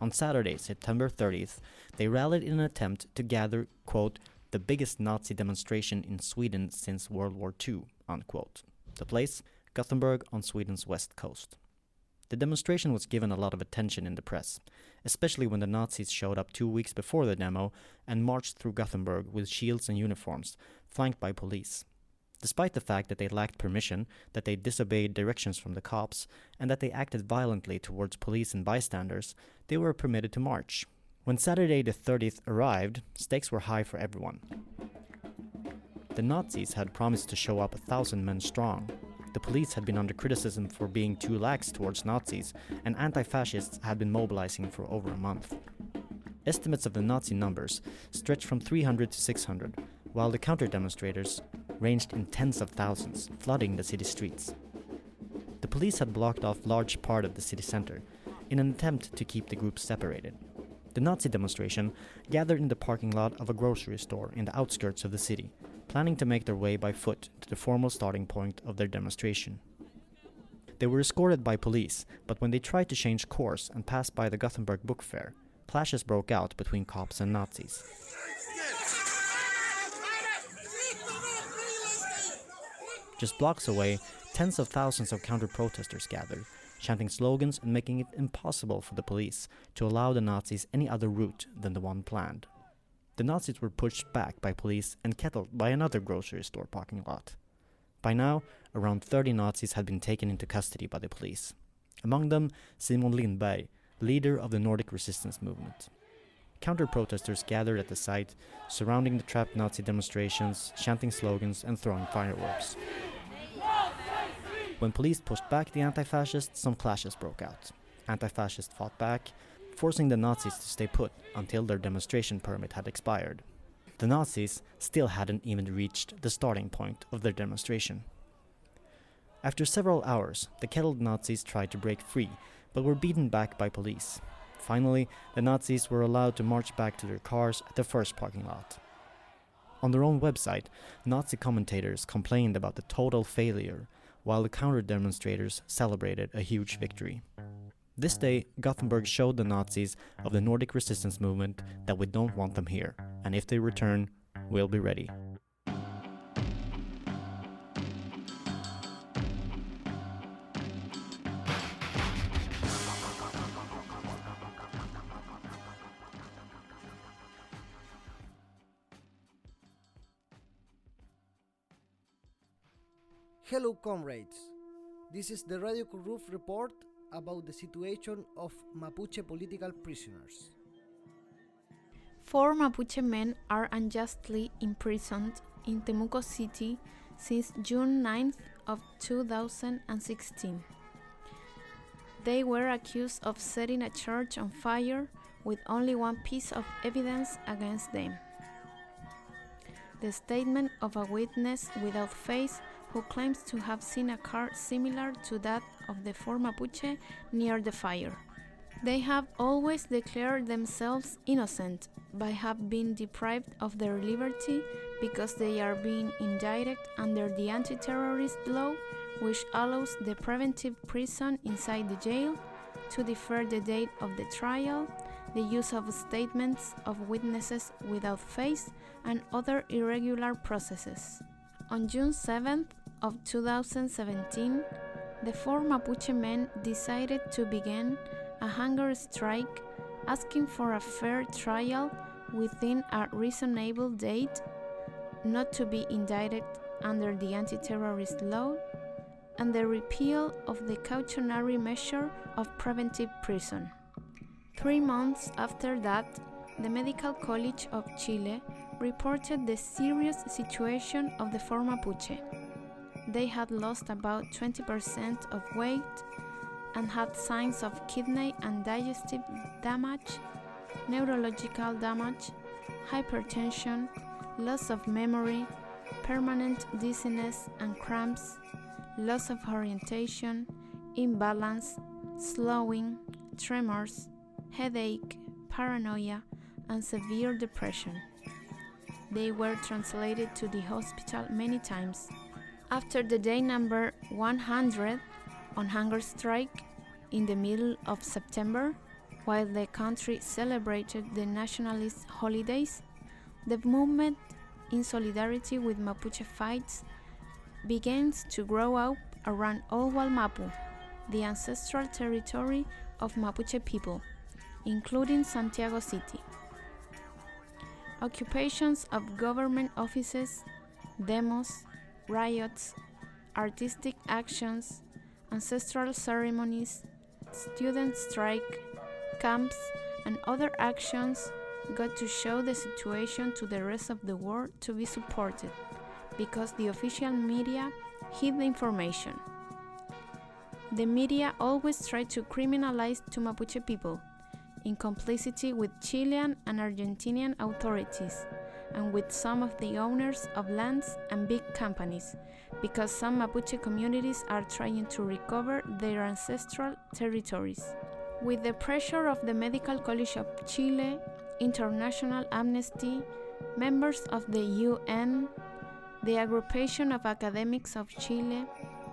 On Saturday, September 30th, they rallied in an attempt to gather, quote, the biggest Nazi demonstration in Sweden since World War II, unquote. The place, Gothenburg on Sweden's west coast. The demonstration was given a lot of attention in the press, especially when the Nazis showed up 2 weeks before the demo and marched through Gothenburg with shields and uniforms, flanked by police. Despite the fact that they lacked permission, that they disobeyed directions from the cops, and that they acted violently towards police and bystanders, they were permitted to march. When Saturday the 30th arrived, stakes were high for everyone. The Nazis had promised to show up 1,000 men strong. The police had been under criticism for being too lax towards Nazis, and anti-fascists had been mobilizing for over a month. Estimates of the Nazi numbers stretched from 300 to 600, while the counter-demonstrators ranged in tens of thousands, flooding the city streets. The police had blocked off large part of the city center in an attempt to keep the groups separated. The Nazi demonstration gathered in the parking lot of a grocery store in the outskirts of the city, planning to make their way by foot to the formal starting point of their demonstration. They were escorted by police, but when they tried to change course and pass by the Gothenburg Book Fair, clashes broke out between cops and Nazis. Just blocks away, tens of thousands of counter-protesters gathered, chanting slogans and making it impossible for the police to allow the Nazis any other route than the one planned. The Nazis were pushed back by police and kettled by another grocery store parking lot. By now, around 30 Nazis had been taken into custody by the police. Among them, Simon Lindberg, leader of the Nordic Resistance Movement. Counter-protesters gathered at the site, surrounding the trapped Nazi demonstrations, chanting slogans and throwing fireworks. When police pushed back the anti-fascists, some clashes broke out. Anti-fascists fought back, forcing the Nazis to stay put until their demonstration permit had expired. The Nazis still hadn't even reached the starting point of their demonstration. After several hours, the kettled Nazis tried to break free, but were beaten back by police. Finally, the Nazis were allowed to march back to their cars at the first parking lot. On their own website, Nazi commentators complained about the total failure, while the counter-demonstrators celebrated a huge victory. This day, Gothenburg showed the Nazis of the Nordic Resistance Movement that we don't want them here, and if they return, we'll be ready. Hello comrades, this is the Radio Kurruf report about the situation of Mapuche political prisoners. 4 Mapuche men are unjustly imprisoned in Temuco City since June 9th of 2016. They were accused of setting a church on fire with only one piece of evidence against them. The statement of a witness without face who claims to have seen a car similar to that of the 4 Mapuche near the fire. They have always declared themselves innocent, but have been deprived of their liberty because they are being indicted under the anti-terrorist law, which allows the preventive prison inside the jail, to defer the date of the trial, the use of statements of witnesses without face, and other irregular processes. On June 7th of 2017, the 4 Mapuche men decided to begin a hunger strike asking for a fair trial within a reasonable date, not to be indicted under the anti-terrorist law, and the repeal of the cautionary measure of preventive prison. 3 months after that, the Medical College of Chile reported the serious situation of the 4 Mapuche. They had lost about 20% of weight and had signs of kidney and digestive damage, neurological damage, hypertension, loss of memory, permanent dizziness and cramps, loss of orientation, imbalance, slowing, tremors, headache, paranoia, and severe depression. They were translated to the hospital many times. After the day number 100 on hunger strike in the middle of September, while the country celebrated the nationalist holidays, the movement in solidarity with Mapuche fights begins to grow up around Old Mapu, the ancestral territory of Mapuche people, including Santiago City. Occupations of government offices, demos, riots, artistic actions, ancestral ceremonies, student strike, camps, and other actions got to show the situation to the rest of the world to be supported, because the official media hid the information. The media always tried to criminalize to Mapuche people, in complicity with Chilean and Argentinian authorities, and with some of the owners of lands and big companies, because some Mapuche communities are trying to recover their ancestral territories. With the pressure of the Medical College of Chile, International Amnesty, members of the UN, the Aggregation of Academics of Chile,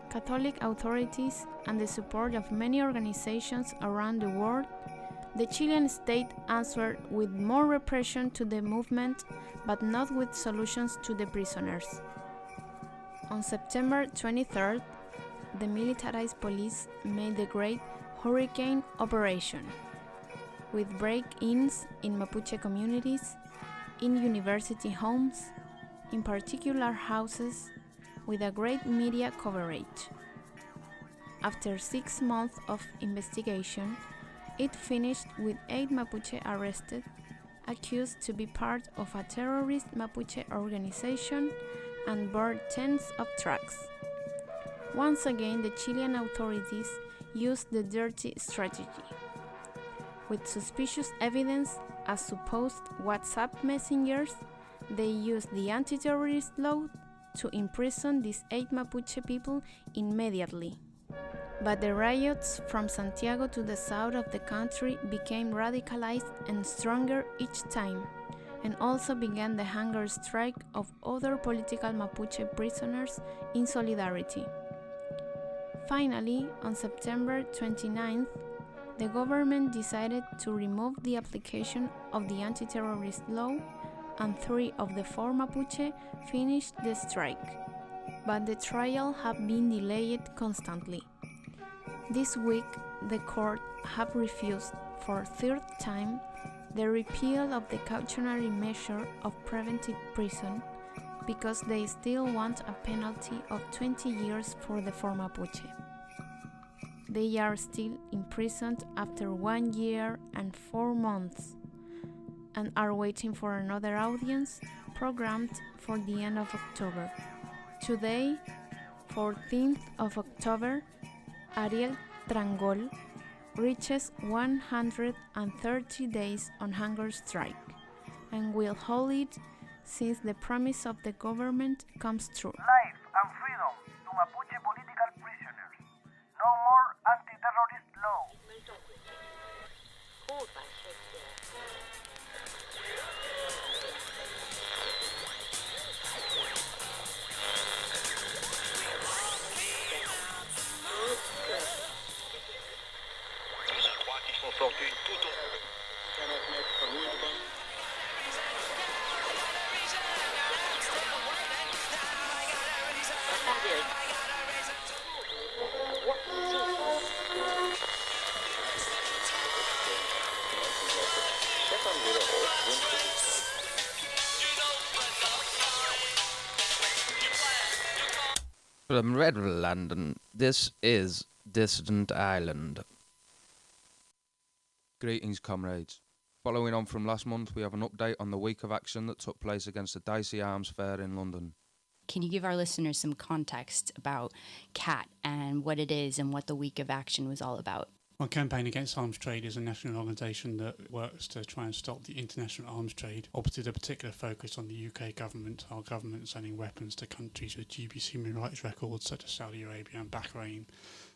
Catholic authorities, and the support of many organizations around the world, the Chilean state answered with more repression to the movement, but not with solutions to the prisoners. On September 23rd, the militarized police made the Great Hurricane Operation, with break-ins in Mapuche communities, in university homes, in particular houses, with a great media coverage. After 6 months of investigation, it finished with 8 Mapuche arrested, accused to be part of a terrorist Mapuche organization, and burned tens of trucks. Once again, the Chilean authorities used the dirty strategy. With suspicious evidence as supposed WhatsApp messengers, they used the anti-terrorist law to imprison these 8 Mapuche people immediately. But the riots from Santiago to the south of the country became radicalized and stronger each time, and also began the hunger strike of other political Mapuche prisoners in solidarity. Finally, on September 29th, the government decided to remove the application of the anti-terrorist law, and 3 of the 4 Mapuche finished the strike. But the trial had been delayed constantly. This week, the court have refused for 3rd time the repeal of the cautionary measure of preventive prison, because they still want a penalty of 20 years for the 4 Mapuche. They are still imprisoned after 1 year and 4 months, and are waiting for another audience programmed for the end of October. Today, 14th of October, Ariel Trangol reaches 130 days on hunger strike, and will hold it since the promise of the government comes true. Life and freedom to Mapuche political prisoners. No more anti-terrorist law. From Red London, this is Distant Island. Greetings, comrades. Following on from last month, we have an update on the week of action that took place against the Dicey Arms Fair in London. Can you give our listeners some context about CAT and what it is and what the week of action was all about? Well, Campaign Against Arms Trade is a national organisation that works to try and stop the international arms trade, with a particular focus on the UK government, our government sending weapons to countries with dubious human rights records such as Saudi Arabia and Bahrain.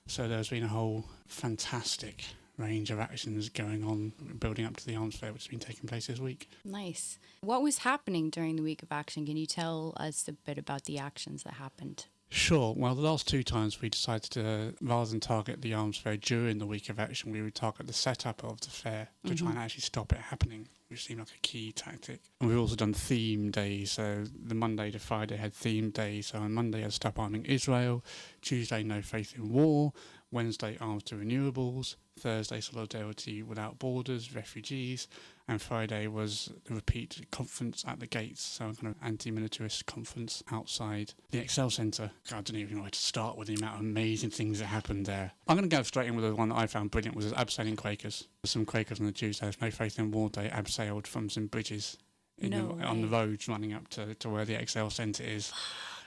So there's been a whole fantastic range of actions going on building up to the arms fair, which has been taking place this week. Nice. What was happening during the week of action? Can you tell us a bit about the actions that happened? Sure. Well, the last two times we decided to, rather than target the arms fair during the week of action, we would target the setup of the fair to try and actually stop it happening, which seemed like a key tactic. And we've also done theme days. So the Monday to Friday had theme days. So on Monday, had Stop Arming Israel. Tuesday, No Faith in War. Wednesday, Arms to Renewables. Thursday, Solidarity Without Borders, Refugees. And Friday was the repeat conference at the gates, so a kind of anti-militarist conference outside the Excel Centre. I don't even know where to start with the amount of amazing things that happened there. I'm going to go straight in with the one that I found brilliant, was abseiling Quakers. Some Quakers on the Tuesday, No Faith in War Day, abseiled from some bridges on the roads running up to where the Excel Centre is.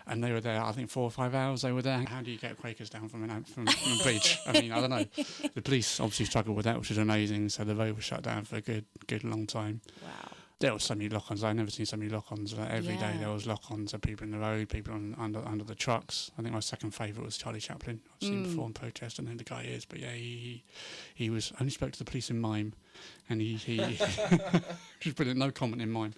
And they were there, I think 4 or 5 hours they were there. How do you get Quakers down from a bridge? I mean, I don't know. The police obviously struggled with that, which is amazing. So the road was shut down for a good long time. Wow. There were so many lock-ons. I've never seen so many lock-ons. Every day there was lock-ons of people in the road, people under the trucks. I think my second favourite was Charlie Chaplin. I've seen before in protest, and who the guy is. But yeah, he was only spoke to the police in mime. And he just brilliant, no comment in mime.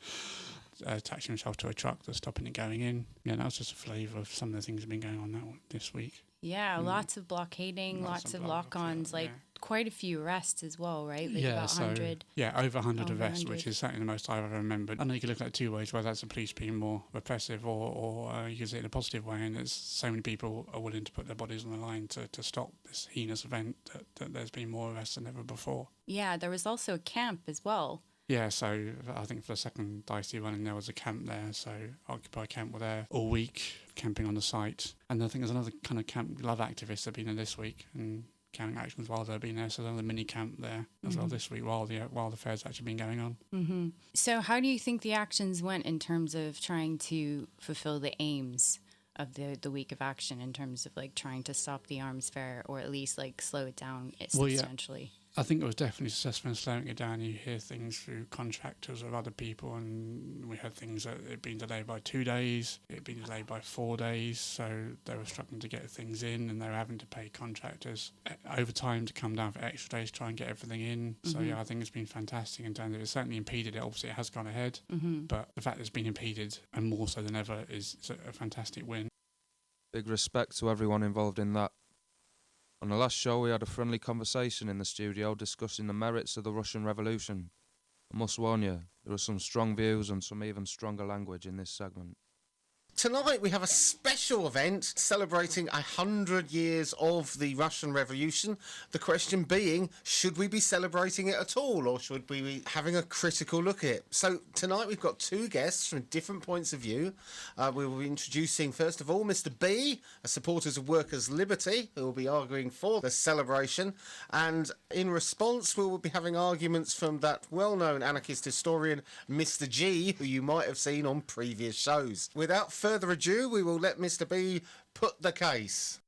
Attaching himself to a truck that's stopping it going in. Yeah, that was just a flavour of some of the things that have been going on this week. Yeah, lots of blockading, lots of lock-ons, quite a few arrests as well, right? About 100. Over 100 arrests, which is certainly the most I've ever remembered. I know you can look at it two ways, whether that's the police being more repressive or you can see it in a positive way, and there's so many people are willing to put their bodies on the line to stop this heinous event that there's been more arrests than ever before. Yeah, there was also a camp as well. Yeah, so I think for the second Dicey running there was a camp there, so Occupy Camp were there all week, camping on the site. And I think there's another kind of camp, Love activists have been there this week and carrying actions while they've been there, so there's another mini camp there as well this week while the fair's actually been going on. Mm-hmm. So how do you think the actions went in terms of trying to fulfill the aims of the week of action in terms of trying to stop the arms fair or at least slow it down substantially? I think it was definitely successful in slowing it down. You hear things through contractors or other people, and we had things that it had been delayed by 2 days, it had been delayed by 4 days, so they were struggling to get things in, and they were having to pay contractors overtime to come down for extra days to try and get everything in. So I think it's been fantastic in terms of it certainly impeded it. Obviously, it has gone ahead, but the fact that it's been impeded, and more so than ever, is a fantastic win. Big respect to everyone involved in that. On the last show, we had a friendly conversation in the studio discussing the merits of the Russian Revolution. I must warn you, there are some strong views and some even stronger language in this segment. Tonight we have a special event celebrating 100 years of the Russian Revolution. The question being, should we be celebrating it at all, or should we be having a critical look at it? So tonight we've got two guests from different points of view. We will be introducing, first of all, Mr. B, a supporter of workers' liberty, who will be arguing for the celebration. And in response, we will be having arguments from that well-known anarchist historian, Mr. G, who you might have seen on previous shows. Without further ado, we will let Mr. B put the case.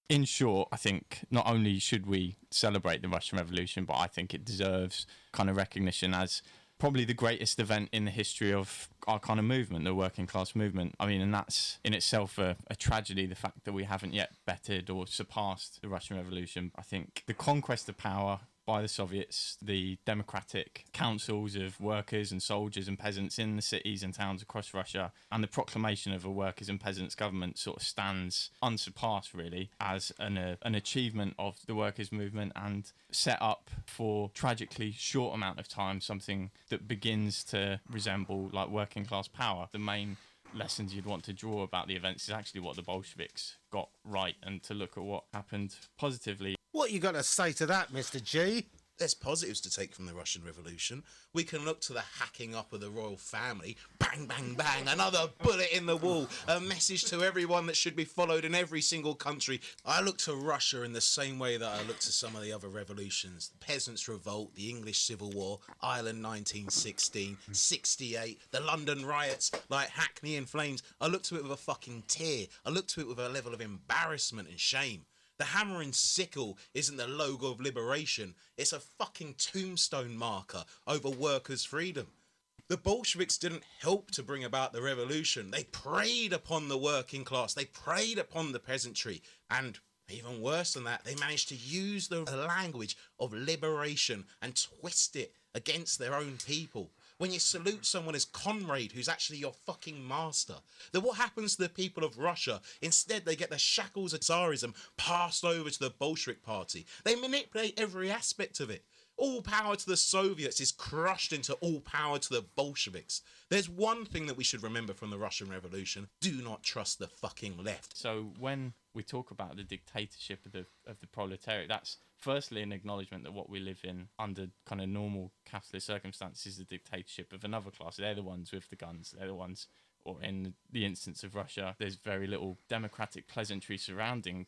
In short, I think not only should we celebrate the Russian Revolution, but I think it deserves kind of recognition as probably the greatest event in the history of our kind of movement, the working class movement. I mean, and that's in itself a tragedy, the fact that we haven't yet bettered or surpassed the Russian Revolution. I think the conquest of power by the Soviets, the democratic councils of workers and soldiers and peasants in the cities and towns across Russia, and the proclamation of a workers' and peasants' government sort of stands unsurpassed, really, as an achievement of the workers' movement and set up for tragically short amount of time something that begins to resemble like working class power. The main lessons you'd want to draw about the events is actually what the Bolsheviks got right, and to look at what happened positively. What are you going to say to that, Mr. G? There's positives to take from the Russian Revolution. We can look to the hacking up of the royal family. Bang, bang, bang, another bullet in the wall. A message to everyone that should be followed in every single country. I look to Russia in the same way that I look to some of the other revolutions. The Peasants' Revolt, the English Civil War, Ireland 1916, 68, the London riots, like Hackney in flames. I look to it with a fucking tear. I look to it with a level of embarrassment and shame. The hammer and sickle isn't the logo of liberation. It's a fucking tombstone marker over workers' freedom. The Bolsheviks didn't help to bring about the revolution. They preyed upon the working class. They preyed upon the peasantry. And even worse than that, they managed to use the language of liberation and twist it against their own people. When you salute someone as comrade who's actually your fucking master, then what happens to the people of Russia? Instead, they get the shackles of Tsarism passed over to the Bolshevik party. They manipulate every aspect of it. All power to the Soviets is crushed into all power to the Bolsheviks. There's one thing that we should remember from the Russian Revolution. Do not trust the fucking left. So when we talk about the dictatorship of the proletariat, that's firstly an acknowledgement that what we live in under kind of normal capitalist circumstances is the dictatorship of another class. They're the ones with the guns. They're the ones, or in the instance of Russia, there's very little democratic pleasantry surrounding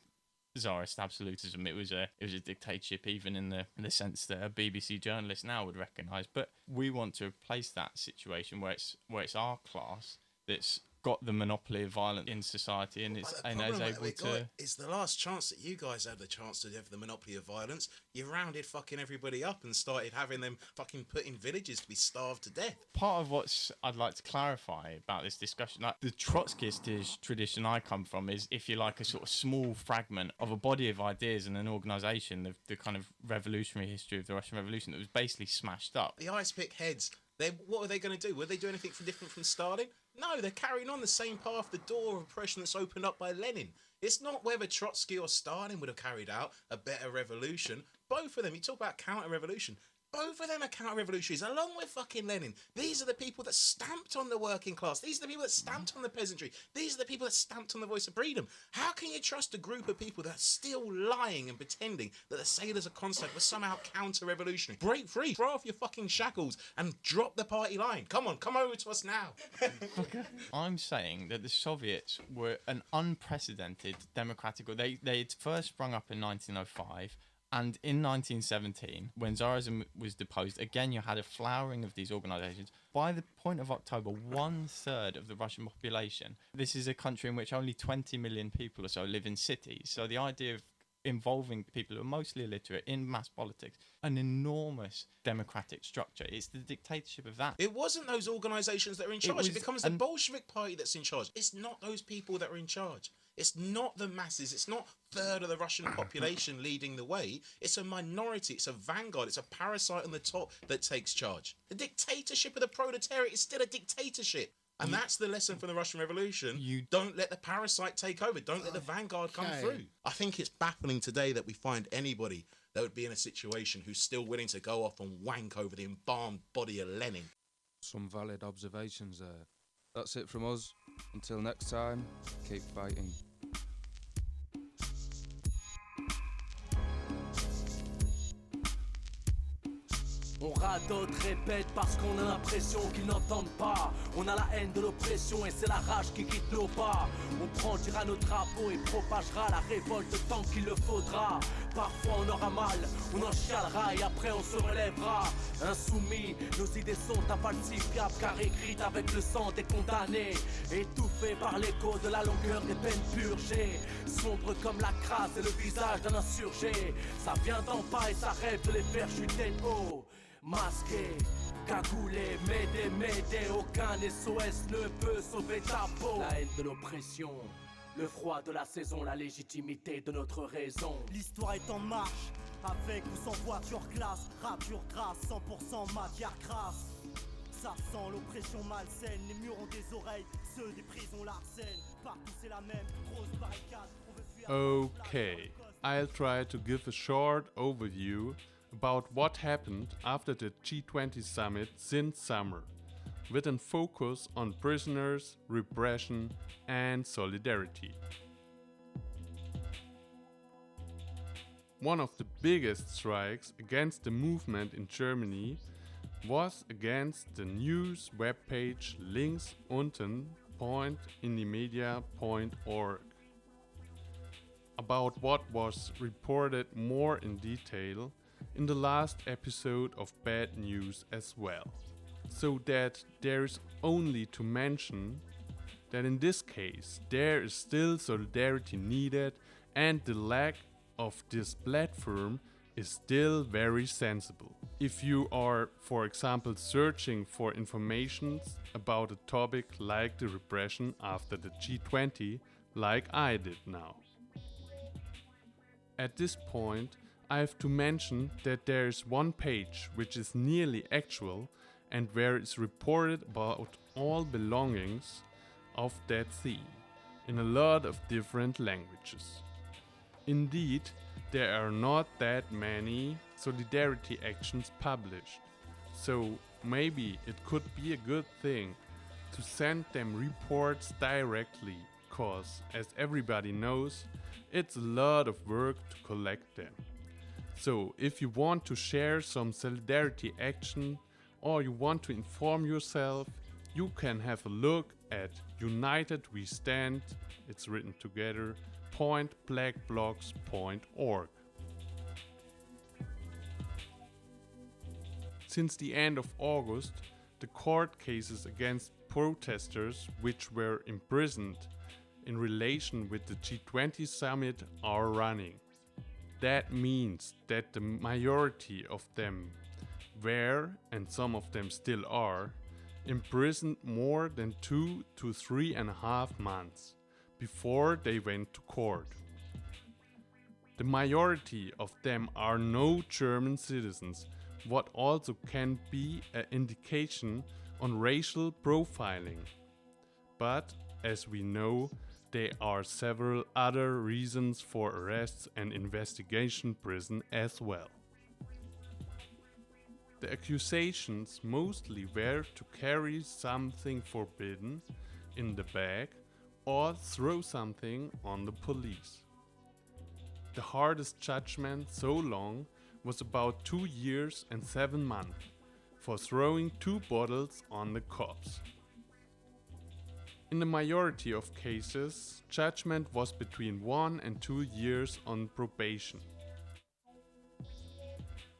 Tsarist absolutism. It was a dictatorship, even in the sense that a BBC journalist now would recognise. But we want to replace that situation where it's our class that's got the monopoly of violence in society and is able to. It's the last chance that you guys had the chance to have the monopoly of violence. You rounded fucking everybody up and started having them fucking put in villages to be starved to death. Part of what I'd like to clarify about this discussion, like the Trotskyist tradition I come from, is, if you like, a sort of small fragment of a body of ideas and an organisation, the kind of revolutionary history of the Russian Revolution that was basically smashed up. The ice pick heads, what were they going to do? Would they do anything different from Stalin? No, they're carrying on the same path, the door of oppression that's opened up by Lenin. It's not whether Trotsky or Stalin would have carried out a better revolution. Both of them, you talk about counter-revolution, both of them are counter-revolutionaries, along with fucking Lenin. These are the people that stamped on the working class. These are the people that stamped on the peasantry. These are the people that stamped on the voice of freedom. How can you trust a group of people that are still lying and pretending that the sailors of Kronstadt were somehow counter-revolutionary? Break free, throw off your fucking shackles and drop the party line. Come on, come over to us now. I'm saying that the Soviets were an unprecedented democratic. They had first sprung up in 1905. And in 1917, when Tsarism was deposed, again, you had a flowering of these organisations. By the point of October, 1/3 of the Russian population, this is a country in which only 20 million people or so live in cities. So the idea of involving people who are mostly illiterate in mass politics, an enormous democratic structure. It's the dictatorship of that. It wasn't those organisations that are in charge. It becomes the Bolshevik party that's in charge. It's not those people that are in charge. It's not the masses. It's not a third of the Russian population leading the way. It's a minority. It's a vanguard. It's a parasite on the top that takes charge. The dictatorship of the proletariat is still a dictatorship. And that's the lesson from the Russian Revolution. You don't let the parasite take over. Don't let the vanguard come through. I think it's baffling today that we find anybody that would be in a situation who's still willing to go off and wank over the embalmed body of Lenin. Some valid observations there. That's it from us. Until next time, keep fighting. On radote, répète parce qu'on a l'impression qu'ils n'entendent pas. On a la haine de l'oppression et c'est la rage qui quitte nos pas. On brandira nos drapeaux et propagera la révolte tant qu'il le faudra. Parfois on aura mal, on en chialera et après on se relèvera. Insoumis, nos idées sont infalsifiables car écrites avec le sang des condamnés. Étouffées par l'écho de la longueur des peines purgées. Sombre comme la crasse et le visage d'un insurgé. Ça vient d'en bas et ça rêve de les faire chuter de haut. Masqué, cagoulé, m'aider, aucun SOS ne peut sauver ta peau. La haine de l'oppression, le froid de la saison, la légitimité de notre raison. L'histoire est en marche, avec ou sans voiture classe, rature grasse, 100% matière grasse. Ça sent l'oppression malsaine, les murs ont des oreilles, ceux des prisons l'arsène. Partout c'est la même, grosse barricade, on veut fuir. Okay, I'll try to give a short overview about what happened after the G20 summit since summer, with a focus on prisoners, repression and solidarity. one of the biggest strikes against the movement in Germany was against the news webpage links unten .indimedia.org. About what was reported more in detail in the last episode of Bad News as well. So that there is only to mention that in this case there is still solidarity needed and the lack of this platform is still very sensible. If you are, for example, searching for information about a topic like the repression after the G20, like I did now. At this point, I have to mention that there is one page which is nearly actual and where it's reported about all belongings of that sea in a lot of different languages. Indeed, there are not that many solidarity actions published, so maybe it could be a good thing to send them reports directly, cause, as everybody knows, it's a lot of work to collect them. So if you want to share some solidarity action or you want to inform yourself, you can have a look at United We Stand, it's written together, .blackblogs.org. Since the end of August, the court cases against protesters which were imprisoned in relation with the G20 summit are running. That means that the majority of them were, and some of them still are, imprisoned more than 2 to 3.5 months before they went to court. The majority of them are no German citizens, what also can be an indication on racial profiling. But, as we know, there are several other reasons for arrests and investigation prison as well. The accusations mostly were to carry something forbidden in the bag or throw something on the police. The hardest judgment so long was about 2 years and 7 months for throwing 2 bottles on the cops. In the majority of cases, judgment was between 1 and 2 years on probation.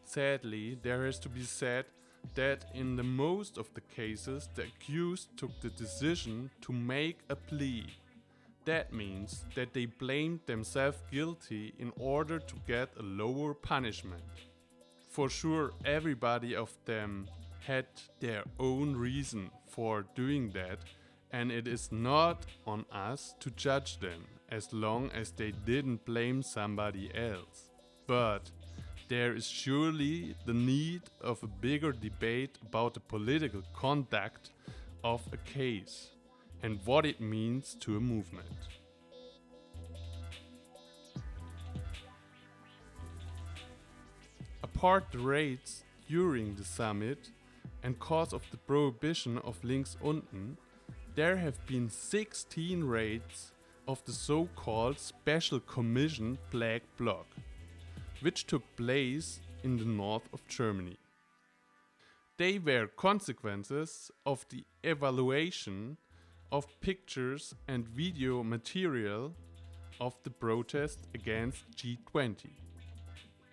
Sadly, there has to be said that in the most of the cases, the accused took the decision to make a plea. That means that they blamed themselves guilty in order to get a lower punishment. For sure, everybody of them had their own reason for doing that, and it is not on us to judge them as long as they didn't blame somebody else. But there is surely the need of a bigger debate about the political conduct of a case and what it means to a movement. Apart the raids during the summit and cause of the prohibition of links unten, there have been 16 raids of the so-called Special Commission Black Bloc, which took place in the north of Germany. They were consequences of the evaluation of pictures and video material of the protest against G20.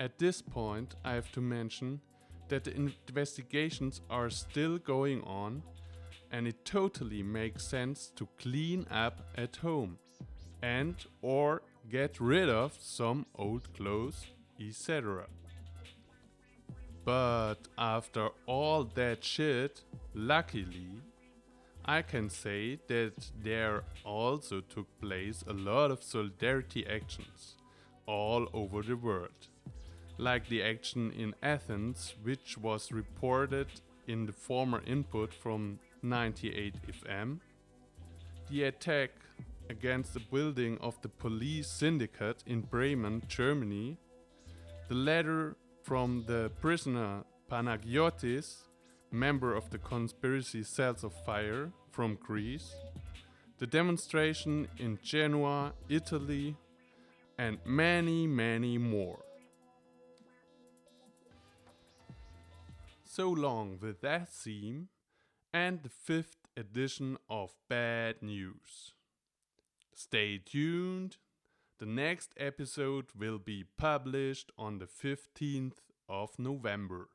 At this point, I have to mention that the investigations are still going on, and it totally makes sense to clean up at home and or get rid of some old clothes, etc. But after all that shit, luckily, I can say that there also took place a lot of solidarity actions all over the world, like the action in Athens, which was reported in the former input from 98 FM, the attack against the building of the police syndicate in Bremen, Germany, the letter from the prisoner Panagiotis, member of the conspiracy Cells of Fire from Greece, the demonstration in Genoa, Italy, and many, many more. so long with that theme and the 5th edition of Bad News. Stay tuned. The next episode will be published on the 15th of November.